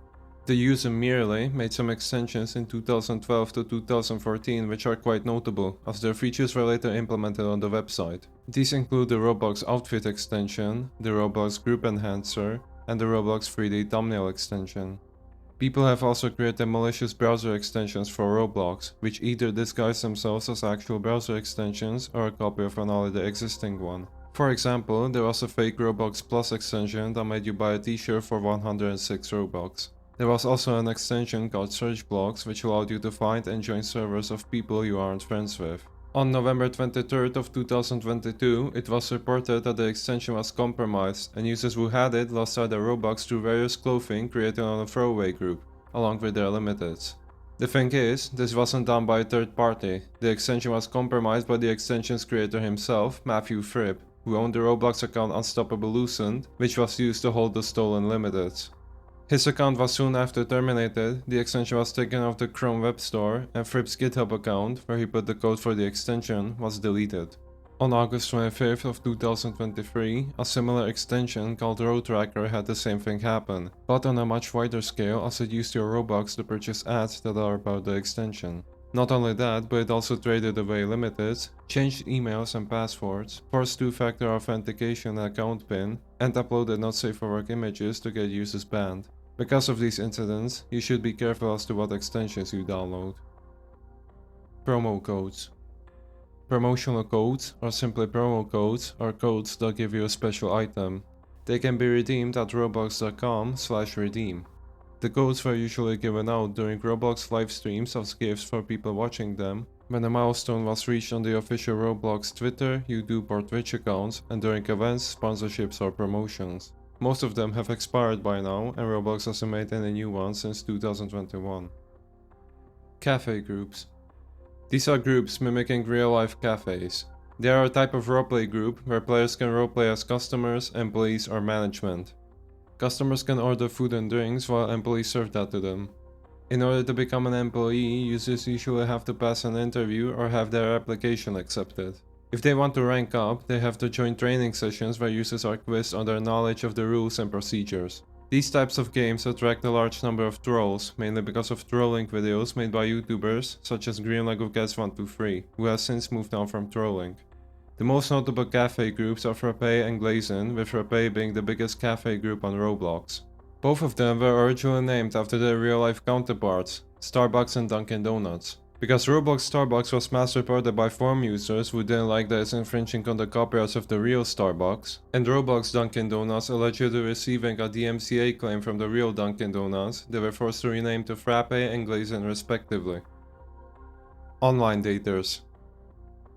The user Merely made some extensions in 2012 to 2014 which are quite notable, as their features were later implemented on the website. These include the Roblox Outfit extension, the Roblox Group Enhancer, and the Roblox 3D Thumbnail extension. People have also created malicious browser extensions for Roblox, which either disguise themselves as actual browser extensions or a copy of an already existing one. For example, there was a fake Roblox Plus extension that made you buy a t-shirt for 106 Robux. There was also an extension called Search Blocks, which allowed you to find and join servers of people you aren't friends with. On November 23rd of 2022, it was reported that the extension was compromised, and users who had it lost out their Robux through various clothing created on a throwaway group, along with their limiteds. The thing is, this wasn't done by a third party. The extension was compromised by the extension's creator himself, Matthew Fripp, who owned the Roblox account Unstoppable Loosened, which was used to hold the stolen limiteds. His account was soon after terminated, the extension was taken off the Chrome Web Store, and Fripp's GitHub account, where he put the code for the extension, was deleted. On August 25th of 2023, a similar extension called Road Tracker had the same thing happen, but on a much wider scale as it used your Robux to purchase ads that are about the extension. Not only that, but it also traded away limiteds, changed emails and passwords, forced 2-factor authentication and account PIN, and uploaded not safe for work images to get users banned. Because of these incidents, you should be careful as to what extensions you download. Promo codes. Promotional codes, or simply promo codes, are codes that give you a special item. They can be redeemed at roblox.com/redeem. The codes were usually given out during Roblox live streams as gifts for people watching them, when a milestone was reached on the official Roblox Twitter, YouTube or Twitch accounts, and during events, sponsorships or promotions. Most of them have expired by now, and Roblox hasn't made any new ones since 2021. Cafe groups. These are groups mimicking real-life cafes. They are a type of roleplay group where players can roleplay as customers, employees, or management. Customers can order food and drinks while employees serve that to them. In order to become an employee, users usually have to pass an interview or have their application accepted. If they want to rank up, they have to join training sessions where users are quizzed on their knowledge of the rules and procedures. These types of games attract a large number of trolls, mainly because of trolling videos made by YouTubers such as GreenLegoCats123, who has since moved on from trolling. The most notable cafe groups are Frappe and Glazen, with Frappe being the biggest cafe group on Roblox. Both of them were originally named after their real-life counterparts, Starbucks and Dunkin' Donuts. Because Roblox Starbucks was mass-reported by forum users who didn't like that it's infringing on the copyrights of the real Starbucks, and Roblox Dunkin' Donuts allegedly receiving a DMCA claim from the real Dunkin' Donuts, they were forced to rename to Frappe and Glazen respectively. Online daters.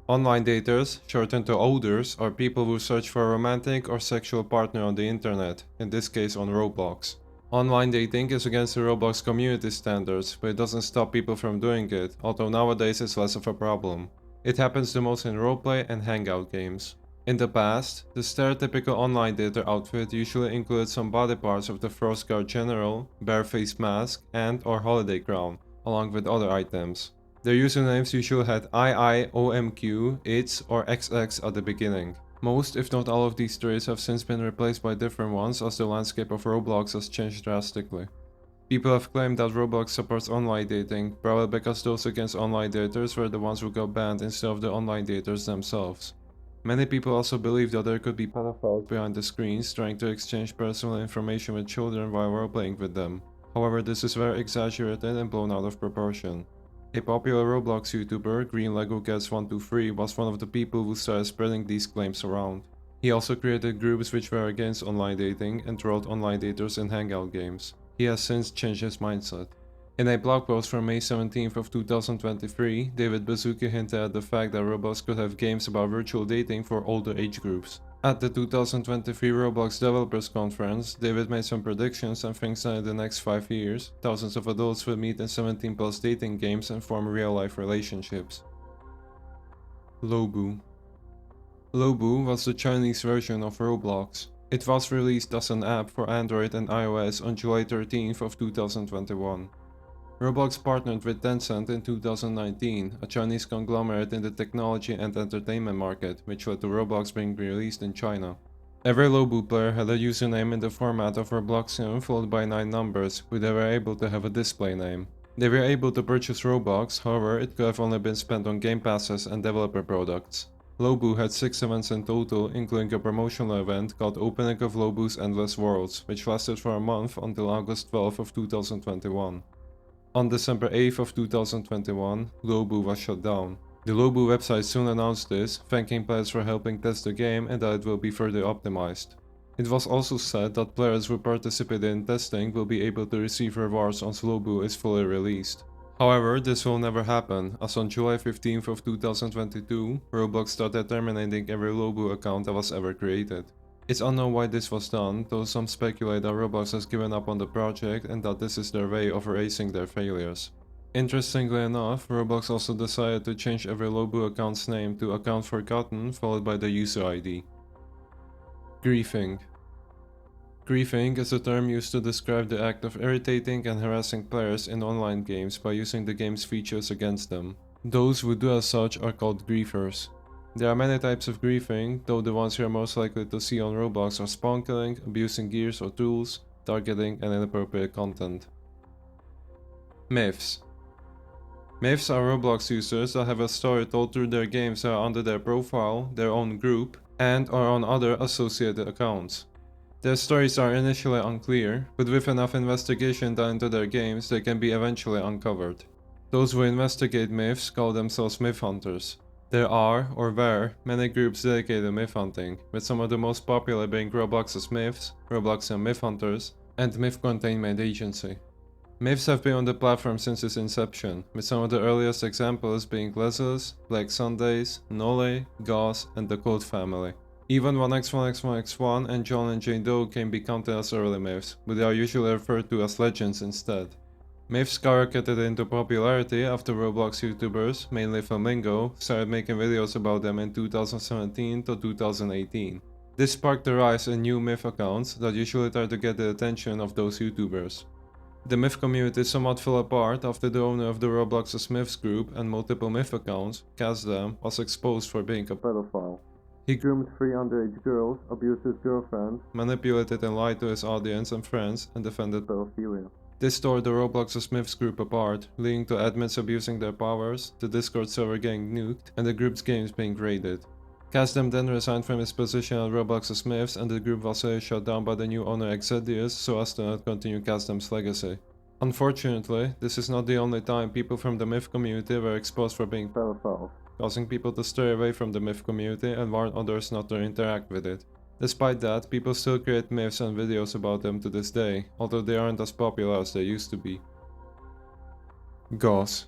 Online daters, shortened to ODers, are people who search for a romantic or sexual partner on the internet, in this case on Roblox. Online dating is against the Roblox community standards, but it doesn't stop people from doing it, although nowadays it's less of a problem. It happens the most in roleplay and hangout games. In the past, the stereotypical online dater outfit usually included some body parts of the Frost Guard General, bare-faced mask, and/or holiday crown, along with other items. Their usernames usually had II, OMQ, ITS, or XX at the beginning. Most, if not all of these traits have since been replaced by different ones as the landscape of Roblox has changed drastically. People have claimed that Roblox supports online dating, probably because those against online daters were the ones who got banned instead of the online daters themselves. Many people also believe that there could be pedophiles behind the screens trying to exchange personal information with children while roleplaying with them. However, this is very exaggerated and blown out of proportion. A popular Roblox YouTuber, GreenLegoCats123, was one of the people who started spreading these claims around. He also created groups which were against online dating and trolled online daters in hangout games. He has since changed his mindset. In a blog post from May 17th of 2023, David Baszucki hinted at the fact that Roblox could have games about virtual dating for older age groups. At the 2023 Roblox Developers Conference, David made some predictions and thinks that in the next 5 years, thousands of adults will meet in 17+ dating games and form real-life relationships. Lobu. Lobu was the Chinese version of Roblox. It was released as an app for Android and iOS on July 13th of 2021. Roblox partnered with Tencent in 2019, a Chinese conglomerate in the technology and entertainment market, which led to Roblox being released in China. Every Lobu player had a username in the format of Robloxian followed by 9 numbers, who they were able to have a display name. They were able to purchase Robux, however it could have only been spent on game passes and developer products. Lobu had 6 events in total, including a promotional event called Opening of Lobu's Endless Worlds, which lasted for a month until August 12th of 2021. On December 8th of 2021, Lobu was shut down. The Lobu website soon announced this, thanking players for helping test the game and that it will be further optimized. It was also said that players who participated in testing will be able to receive rewards once Lobu is fully released. However, this will never happen, as on July 15th of 2022, Roblox started terminating every Lobu account that was ever created. It's unknown why this was done, though some speculate that Roblox has given up on the project and that this is their way of erasing their failures. Interestingly enough, Roblox also decided to change every Lobu account's name to Account Forgotten followed by the user ID. Griefing. Griefing is a term used to describe the act of irritating and harassing players in online games by using the game's features against them. Those who do as such are called griefers. There are many types of griefing, though the ones you are most likely to see on Roblox are spawn killing, abusing gears or tools, targeting, and inappropriate content. Myths. Myths are Roblox users that have a story told through their games that are under their profile, their own group, and or on other associated accounts. Their stories are initially unclear, but with enough investigation done into their games they can be eventually uncovered. Those who investigate myths call themselves myth hunters. There are, or were, many groups dedicated to myth hunting, with some of the most popular being Roblox's Myths, Robloxian Myth Hunters, and Myth Containment Agency. Myths have been on the platform since its inception, with some of the earliest examples being Lesus, Black Sundays, Nole, Gauss, and the Code family. Even 1x1x1x1 and John and Jane Doe can be counted as early myths, but they are usually referred to as legends instead. Myths skyrocketed into popularity after Roblox YouTubers, mainly Flamingo, started making videos about them in 2017 to 2018. This sparked the rise in new myth accounts that usually try to get the attention of those YouTubers. The myth community somewhat fell apart after the owner of the Roblox Smiths group and multiple myth accounts, Kazdam, was exposed for being a pedophile. He groomed 3 underage girls, abused his girlfriend, manipulated and lied to his audience and friends, and defended pedophilia. This tore the Roblox Smiths group apart, leading to admins abusing their powers, the Discord server getting nuked, and the group's games being raided. Kazdam then resigned from his position at Roblox Smiths, and the group was shut down by the new owner Exedius so as to not continue Kazdam's legacy. Unfortunately, this is not the only time people from the myth community were exposed for being pedophiles, causing people to stray away from the myth community and warn others not to interact with it. Despite that, people still create myths and videos about them to this day, although they aren't as popular as they used to be. Gauze.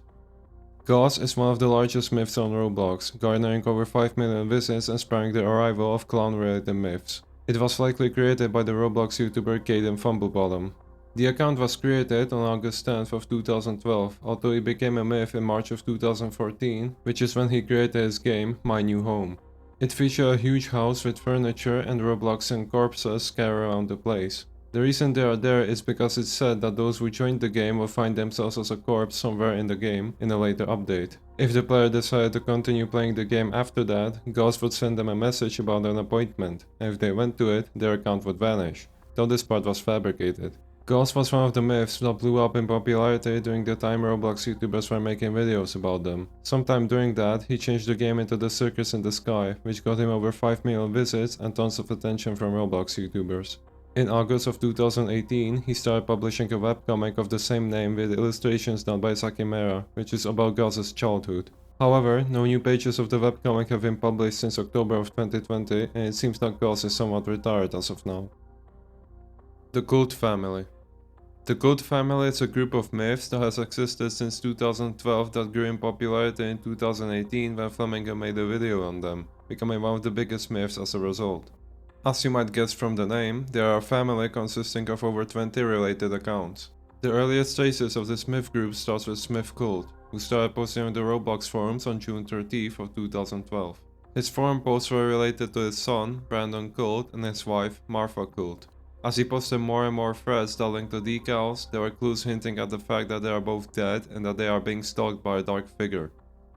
Gauze is one of the largest myths on Roblox, garnering over 5 million visits and sparking the arrival of clown-related myths. It was likely created by the Roblox YouTuber Caden Fumblebottom. The account was created on August 10th of 2012, although it became a myth in March of 2014, which is when he created his game, My New Home. It featured a huge house with furniture and Robloxian corpses scattered around the place. The reason they are there is because it's said that those who joined the game will find themselves as a corpse somewhere in the game in a later update. If the player decided to continue playing the game after that, Gauze would send them a message about an appointment, and if they went to it, their account would vanish, though this part was fabricated. Gauze was one of the myths that blew up in popularity during the time Roblox YouTubers were making videos about them. Sometime during that, he changed the game into the Circus in the Sky, which got him over 5 million visits and tons of attention from Roblox YouTubers. In August of 2018, he started publishing a webcomic of the same name with illustrations done by Sakimera, which is about Gauze's childhood. However, no new pages of the webcomic have been published since October of 2020, and it seems that Gauze is somewhat retired as of now. The Cult Family. The Cult Family is a group of myths that has existed since 2012 that grew in popularity in 2018 when Flamingo made a video on them, becoming one of the biggest myths as a result. As you might guess from the name, they are a family consisting of over 20 related accounts. The earliest traces of this myth group starts with Smith Cult, who started posting on the Roblox forums on June 30th of 2012. His forum posts were related to his son, Brandon Cult, and his wife, Martha Cult. As he posted more and more threads that linked to decals, there were clues hinting at the fact that they are both dead and that they are being stalked by a dark figure.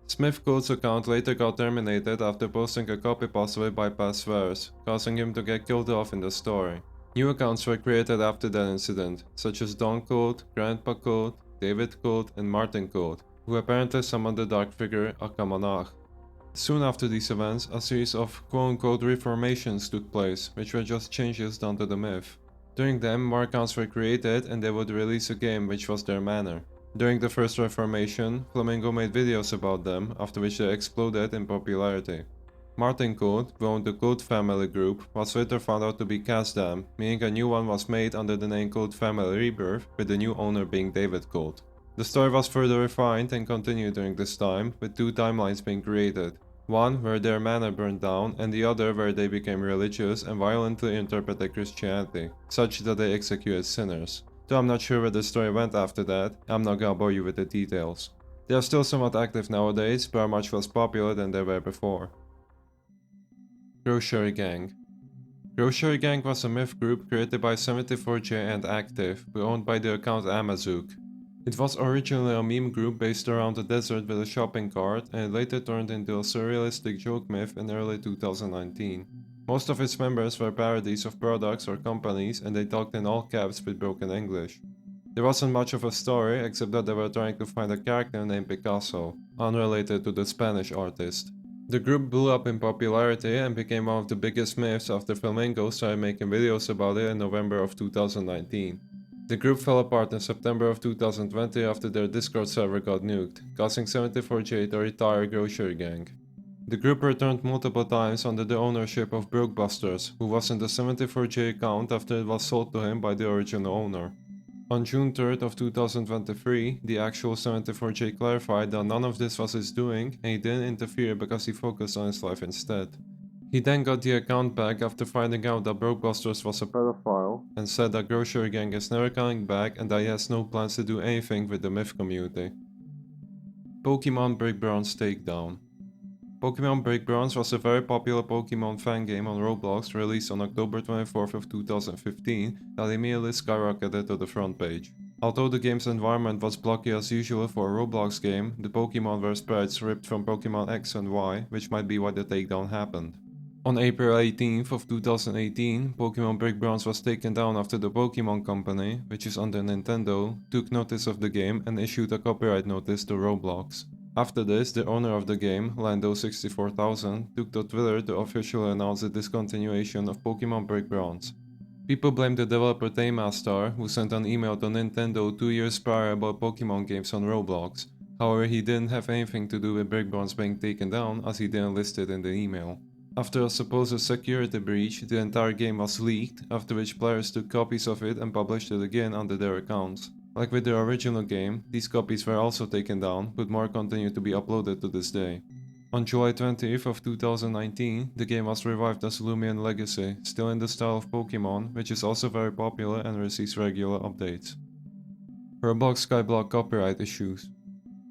Smith Cult's account later got terminated after posting a copy possibly bypassed swears, causing him to get killed off in the story. New accounts were created after that incident, such as Don Cult, Grandpa Cult, David Cult, and Martin Cult, who apparently summoned the dark figure Akamanach. Soon after these events, a series of quote-unquote reformations took place, which were just changes done to the myth. During them, more accounts were created and they would release a game, which was their manner. During the first reformation, Flamingo made videos about them, after which they exploded in popularity. Martin Cult, who owned the Cult Family group, was later found out to be Kazdam, meaning a new one was made under the name Cult Family Rebirth, with the new owner being David Cult. The story was further refined and continued during this time, with 2 timelines being created. One where their manor burned down, and the other where they became religious and violently interpreted Christianity, such that they executed sinners. Though I'm not sure where the story went after that, I'm not gonna bore you with the details. They are still somewhat active nowadays, but are much less popular than they were before. Grocery Gang. Grocery Gang was a myth group created by 74J and Active, who owned by the account Amazook. It was originally a meme group based around a desert with a shopping cart, and it later turned into a surrealistic joke myth in early 2019. Most of its members were parodies of products or companies, and they talked in all caps with broken English. There wasn't much of a story except that they were trying to find a character named Picasso, unrelated to the Spanish artist. The group blew up in popularity and became one of the biggest myths after Flamingo started making videos about it in November of 2019. The group fell apart in September of 2020 after their Discord server got nuked, causing 74J to retire Grocery Gang. The group returned multiple times under the ownership of Brokebusters, who was in the 74J account after it was sold to him by the original owner. On June 3rd of 2023, the actual 74J clarified that none of this was his doing and he didn't interfere because he focused on his life instead. He then got the account back after finding out that Brokebusters was a pedophile and said that Grocery Gang is never coming back and that he has no plans to do anything with the myth community. Pokemon Brick Bronze Takedown. Pokemon Brick Bronze was a very popular Pokemon fan game on Roblox released on October 24th of 2015 that immediately skyrocketed to the front page. Although the game's environment was blocky as usual for a Roblox game, the Pokemon were sprites ripped from Pokemon X and Y, which might be why the takedown happened. On April 18th of 2018, Pokemon Brick Bronze was taken down after the Pokemon Company, which is under Nintendo, took notice of the game and issued a copyright notice to Roblox. After this, the owner of the game, Lando64000, took to Twitter to officially announce the discontinuation of Pokemon Brick Bronze. People blame the developer Taymastar, who sent an email to Nintendo 2 years prior about Pokemon games on Roblox. However, he didn't have anything to do with Brick Bronze being taken down, as he didn't list it in the email. After a supposed security breach, the entire game was leaked, after which players took copies of it and published it again under their accounts. Like with the original game, these copies were also taken down, but more continue to be uploaded to this day. On July 20th of 2019, the game was revived as Lumion Legacy, still in the style of Pokemon, which is also very popular and receives regular updates. Roblox Skyblock copyright issues.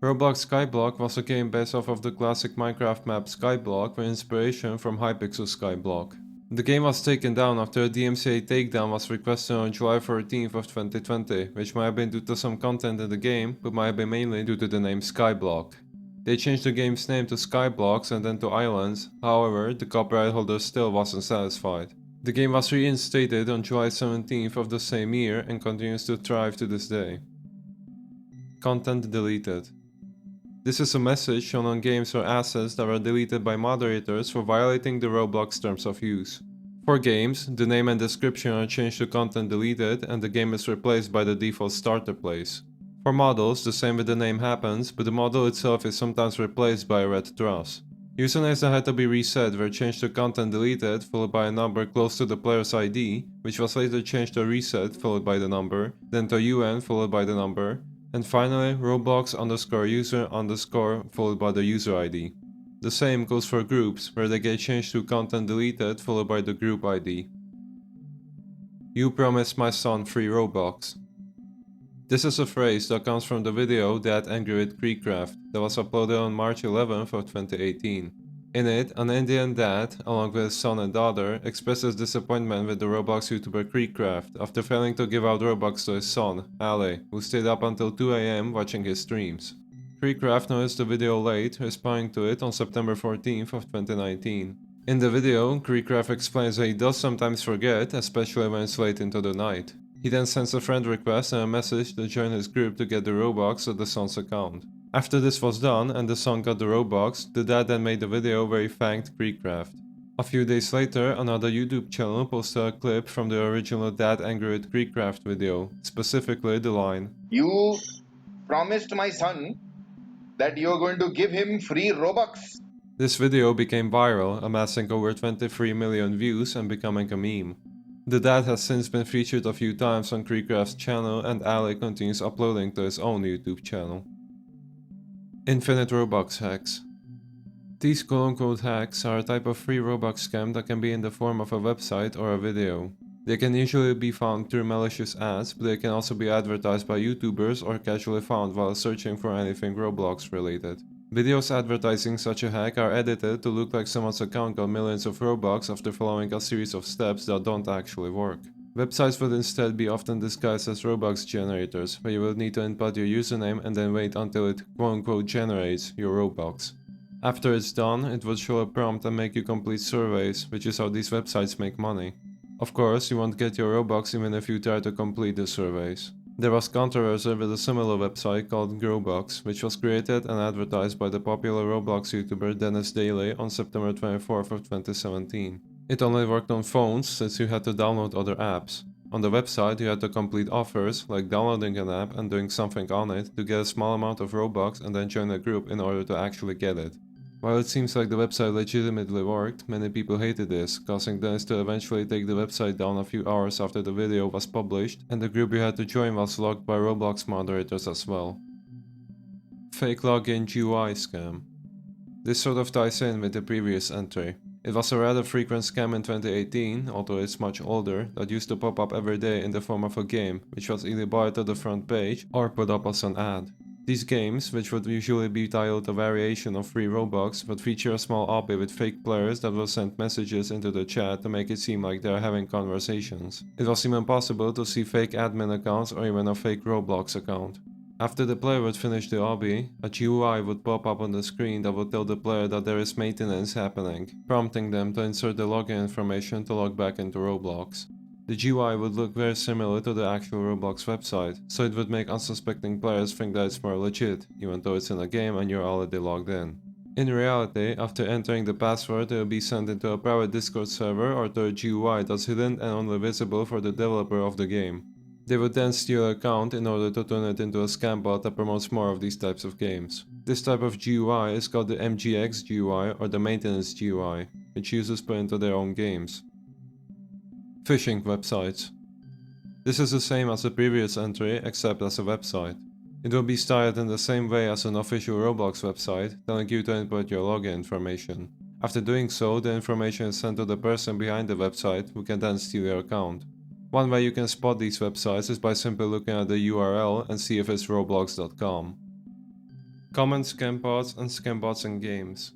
Roblox Skyblock was a game based off of the classic Minecraft map Skyblock with inspiration from Hypixel Skyblock. The game was taken down after a DMCA takedown was requested on July 14th of 2020, which might have been due to some content in the game, but might have been mainly due to the name Skyblock. They changed the game's name to Skyblocks and then to Islands, however, the copyright holder still wasn't satisfied. The game was reinstated on July 17th of the same year and continues to thrive to this day. Content deleted. This is a message shown on games or assets that were deleted by moderators for violating the Roblox terms of use. For games, the name and description are changed to content deleted and the game is replaced by the default starter place. For models, the same with the name happens, but the model itself is sometimes replaced by a red truss. Usernames that had to be reset were changed to content deleted followed by a number close to the player's ID, which was later changed to reset followed by the number, then to UN followed by the number, and finally, Roblox_user_ followed by the user ID. The same goes for groups, where they get changed to content deleted followed by the group ID. You promised my son free Robux. This is a phrase that comes from the video Dad Angry with Creekcraft that was uploaded on March 11th of 2018. In it, an Indian dad, along with his son and daughter, expresses disappointment with the Roblox YouTuber Creekcraft after failing to give out Robux to his son, Ali, who stayed up until 2 AM watching his streams. Creekcraft noticed the video late, responding to it on September 14th of 2019. In the video, Creekcraft explains that he does sometimes forget, especially when it's late into the night. He then sends a friend request and a message to join his group to get the Robux at the son's account. After this was done and the son got the Robux, the dad then made a video where he thanked Creekcraft. A few days later, another YouTube channel posted a clip from the original Dad Angry with Creekcraft video, specifically the line, "You promised my son that you're going to give him free Robux." This video became viral, amassing over 23 million views and becoming a meme. The dad has since been featured a few times on Creekcraft's channel and Ali continues uploading to his own YouTube channel. Infinite Robux hacks. These quote-unquote hacks are a type of free Robux scam that can be in the form of a website or a video. They can usually be found through malicious ads, but they can also be advertised by YouTubers or casually found while searching for anything Roblox related. Videos advertising such a hack are edited to look like someone's account got millions of Robux after following a series of steps that don't actually work. Websites would instead be often disguised as Robux generators, where you will need to input your username and then wait until it quote-unquote generates your Robux. After it's done, it will show a prompt and make you complete surveys, which is how these websites make money. Of course, you won't get your Robux even if you try to complete the surveys. There was controversy with a similar website called Growbox, which was created and advertised by the popular Roblox YouTuber Dennis Daly on September 24th of 2017. It only worked on phones since you had to download other apps. On the website you had to complete offers, like downloading an app and doing something on it to get a small amount of Robux and then join a group in order to actually get it. While it seems like the website legitimately worked, many people hated this, causing Dennis to eventually take the website down a few hours after the video was published, and the group you had to join was locked by Roblox moderators as well. Fake login GUI scam. This sort of ties in with the previous entry. It was a rather frequent scam in 2018, although it's much older, that used to pop up every day in the form of a game, which was either brought to the front page or put up as an ad. These games, which would usually be titled a variation of free Robux, would feature a small obby with fake players that will send messages into the chat to make it seem like they're having conversations. It was even possible to see fake admin accounts or even a fake Roblox account. After the player would finish the obby, a GUI would pop up on the screen that would tell the player that there is maintenance happening, prompting them to insert the login information to log back into Roblox. The GUI would look very similar to the actual Roblox website, so it would make unsuspecting players think that it's more legit, even though it's in a game and you're already logged in. In reality, after entering the password, it will be sent into a private Discord server or to a GUI that's hidden and only visible for the developer of the game. They would then steal your account in order to turn it into a scam bot that promotes more of these types of games. This type of GUI is called the MGX GUI or the maintenance GUI, which users put into their own games. Phishing websites. This is the same as the previous entry, except as a website. It will be styled in the same way as an official Roblox website, telling you to input your login information. After doing so, the information is sent to the person behind the website, who can then steal your account. One way you can spot these websites is by simply looking at the URL and see if it's roblox.com. Common scam bots and scam bots in games.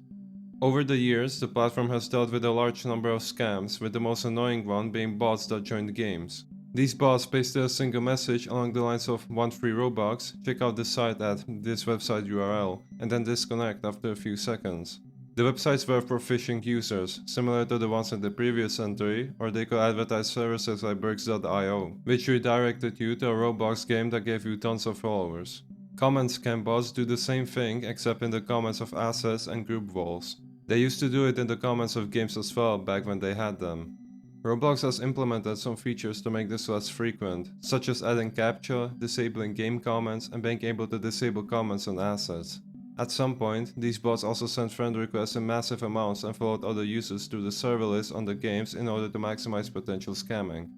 Over the years, the platform has dealt with a large number of scams, with the most annoying one being bots that join the games. These bots pasted a single message along the lines of "Want free Robux, check out the site at this website URL," and then disconnect after a few seconds. The websites were for phishing users, similar to the ones in the previous entry, or they could advertise services like bricks.io, which redirected you to a Roblox game that gave you tons of followers. Comment scam bots do the same thing, except in the comments of assets and group walls. They used to do it in the comments of games as well, back when they had them. Roblox has implemented some features to make this less frequent, such as adding CAPTCHA, disabling game comments, and being able to disable comments on assets. At some point, these bots also sent friend requests in massive amounts and followed other users through the server list on the games in order to maximize potential scamming.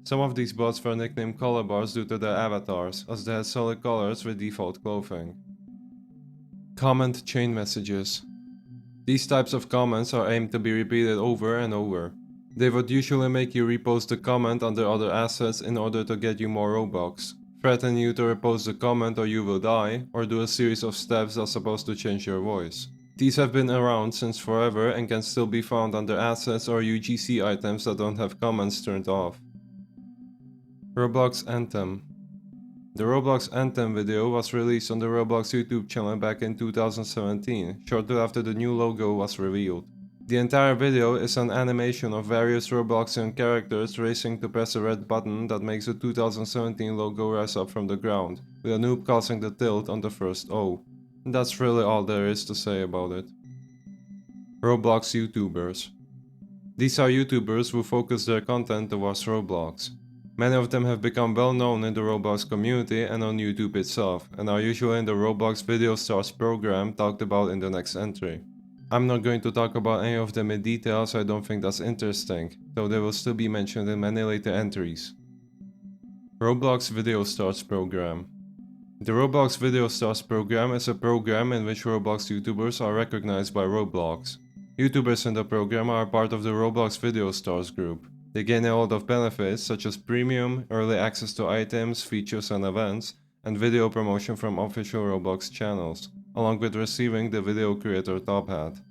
Some of these bots were nicknamed color bars due to their avatars, as they had solid colors with default clothing. Comment chain messages. These types of comments are aimed to be repeated over and over. They would usually make you repost the comment under other assets in order to get you more Robux, threaten you to repost the comment or you will die, or do a series of steps that's supposed to change your voice. These have been around since forever and can still be found under assets or UGC items that don't have comments turned off. Roblox Anthem. The Roblox Anthem video was released on the Roblox YouTube channel back in 2017, shortly after the new logo was revealed. The entire video is an animation of various Robloxian characters racing to press a red button that makes the 2017 logo rise up from the ground, with a noob causing the tilt on the first O. And that's really all there is to say about it. Roblox YouTubers. These are YouTubers who focus their content towards Roblox. Many of them have become well known in the Roblox community and on YouTube itself, and are usually in the Roblox Video Stars program talked about in the next entry. I'm not going to talk about any of them in detail, as I don't think that's interesting, though they will still be mentioned in many later entries. Roblox Video Stars program. The Roblox Video Stars program is a program in which Roblox YouTubers are recognized by Roblox. YouTubers in the program are part of the Roblox Video Stars group. They gain a lot of benefits such as premium, early access to items, features and events, and video promotion from official Roblox channels, along with receiving the Video Creator Top Hat.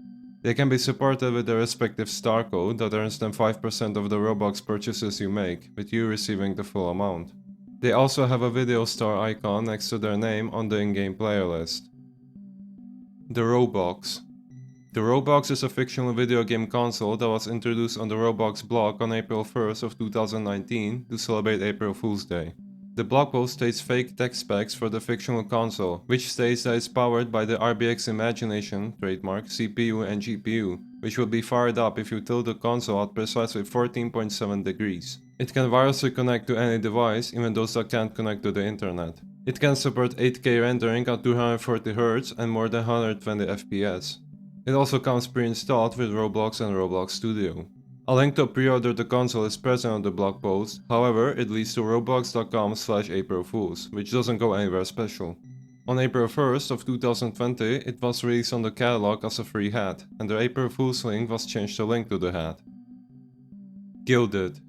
They can be supported with their respective star code that earns them 5% of the Roblox purchases you make, with you receiving the full amount. They also have a video star icon next to their name on the in-game player list. The Roblox. The Roblox is a fictional video game console that was introduced on the Roblox blog on April 1st of 2019 to celebrate April Fool's Day. The blog post states fake tech specs for the fictional console, which states that it's powered by the RBX Imagination, trademark, CPU and GPU, which will be fired up if you tilt the console at precisely 14.7 degrees. It can wirelessly connect to any device, even those that can't connect to the internet. It can support 8K rendering at 240Hz and more than 120 FPS. It also comes pre-installed with Roblox and Roblox Studio. A link to pre-order the console is present on the blog post, however it leads to roblox.com/aprilfools, which doesn't go anywhere special. On April 1st of 2020 it was released on the catalog as a free hat, and the April Fool's link was changed to link to the hat. Gilded.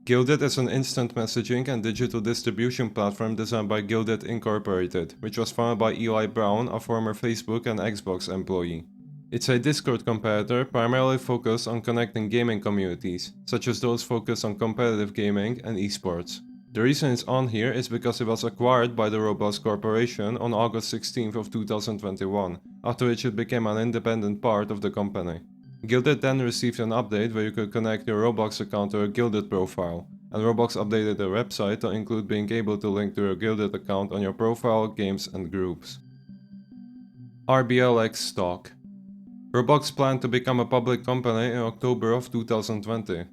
Guilded is an instant messaging and digital distribution platform designed by Guilded Incorporated, which was founded by Eli Brown, a former Facebook and Xbox employee. It's a Discord competitor primarily focused on connecting gaming communities, such as those focused on competitive gaming and esports. The reason it's on here is because it was acquired by the Roblox Corporation on August 16th of 2021, after which it became an independent part of the company. Guilded then received an update where you could connect your Roblox account to a Guilded profile, and Roblox updated their website to include being able to link to your Guilded account on your profile, games, and groups. RBLX stock. Roblox planned to become a public company in October of 2020.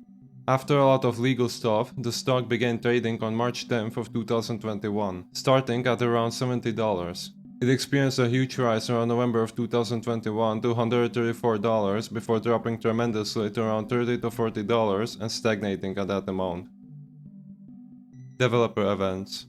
After a lot of legal stuff, the stock began trading on March 10th of 2021, starting at around $70. It experienced a huge rise around November of 2021 to $134 before dropping tremendously to around $30 to $40 and stagnating at that amount. Developer events.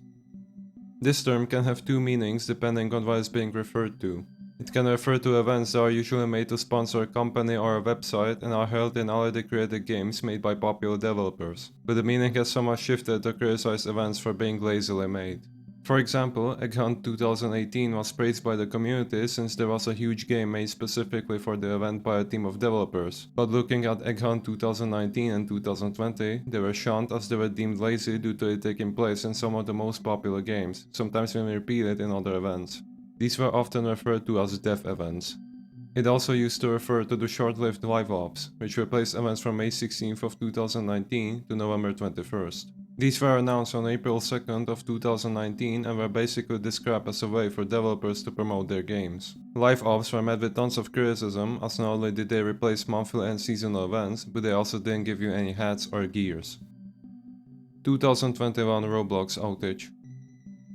This term can have two meanings depending on what is being referred to. It can refer to events that are usually made to sponsor a company or a website and are held in already created games made by popular developers, but the meaning has somewhat shifted to criticize events for being lazily made. For example, Egg Hunt 2018 was praised by the community since there was a huge game made specifically for the event by a team of developers, but looking at Egg Hunt 2019 and 2020, they were shunned as they were deemed lazy due to it taking place in some of the most popular games, sometimes even repeated in other events. These were often referred to as dev events. It also used to refer to the short-lived live ops, which replaced events from May 16th of 2019 to November 21st. These were announced on April 2nd of 2019 and were basically described as a way for developers to promote their games. Live ops were met with tons of criticism, as not only did they replace monthly and seasonal events, but they also didn't give you any hats or gears. 2021 Roblox outage.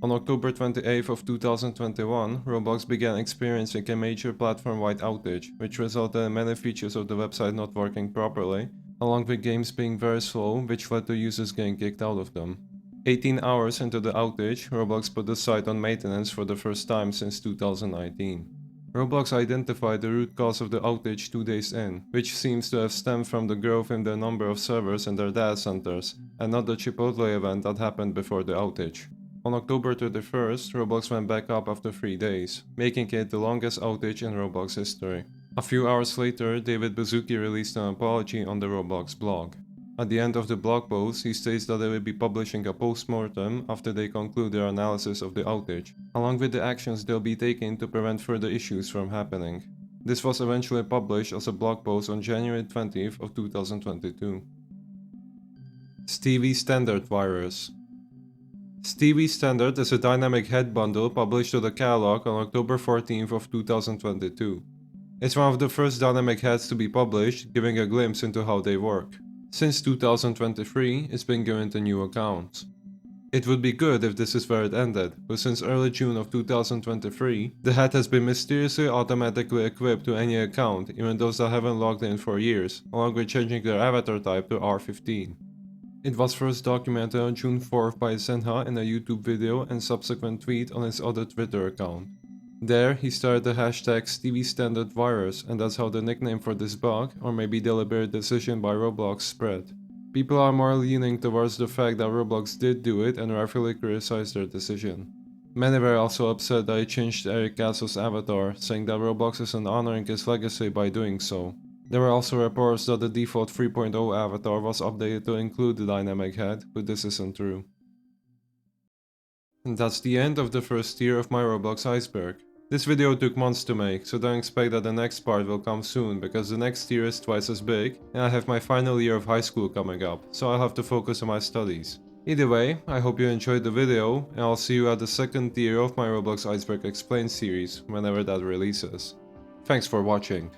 On October 28th of 2021, Roblox began experiencing a major platform-wide outage, which resulted in many features of the website not working properly, along with games being very slow, which led to users getting kicked out of them. 18 hours into the outage, Roblox put the site on maintenance for the first time since 2019. Roblox identified the root cause of the outage 2 days in, which seems to have stemmed from the growth in the number of servers in their data centers, and not the Chipotle event that happened before the outage. On October 31st, Roblox went back up after 3 days, making it the longest outage in Roblox history. A few hours later, David Baszucki released an apology on the Roblox blog. At the end of the blog post, he states that they will be publishing a post-mortem after they conclude their analysis of the outage, along with the actions they'll be taking to prevent further issues from happening. This was eventually published as a blog post on January 20th of 2022. Stevie Standard Virus. Stevie Standard is a dynamic head bundle published to the catalog on October 14th of 2022. It's one of the first dynamic heads to be published, giving a glimpse into how they work. Since 2023, it's been given to new accounts. It would be good if this is where it ended, but since early June of 2023, the hat has been mysteriously automatically equipped to any account, even those that haven't logged in for years, along with changing their avatar type to R15. It was first documented on June 4th by Senha in a YouTube video and subsequent tweet on his other Twitter account. There, he started the hashtag StevieStandardVirus, and that's how the nickname for this bug, or maybe deliberate decision by Roblox, spread. People are more leaning towards the fact that Roblox did do it and rightfully criticized their decision. Many were also upset that he changed Eric Castle's avatar, saying that Roblox isn't honoring his legacy by doing so. There were also reports that the default 3.0 avatar was updated to include the dynamic head, but this isn't true. And that's the end of the first tier of my Roblox Iceberg. This video took months to make, so don't expect that the next part will come soon, because the next tier is twice as big, and I have my final year of high school coming up, so I'll have to focus on my studies. Either way, I hope you enjoyed the video, and I'll see you at the second tier of my Roblox Iceberg Explained series, whenever that releases. Thanks for watching.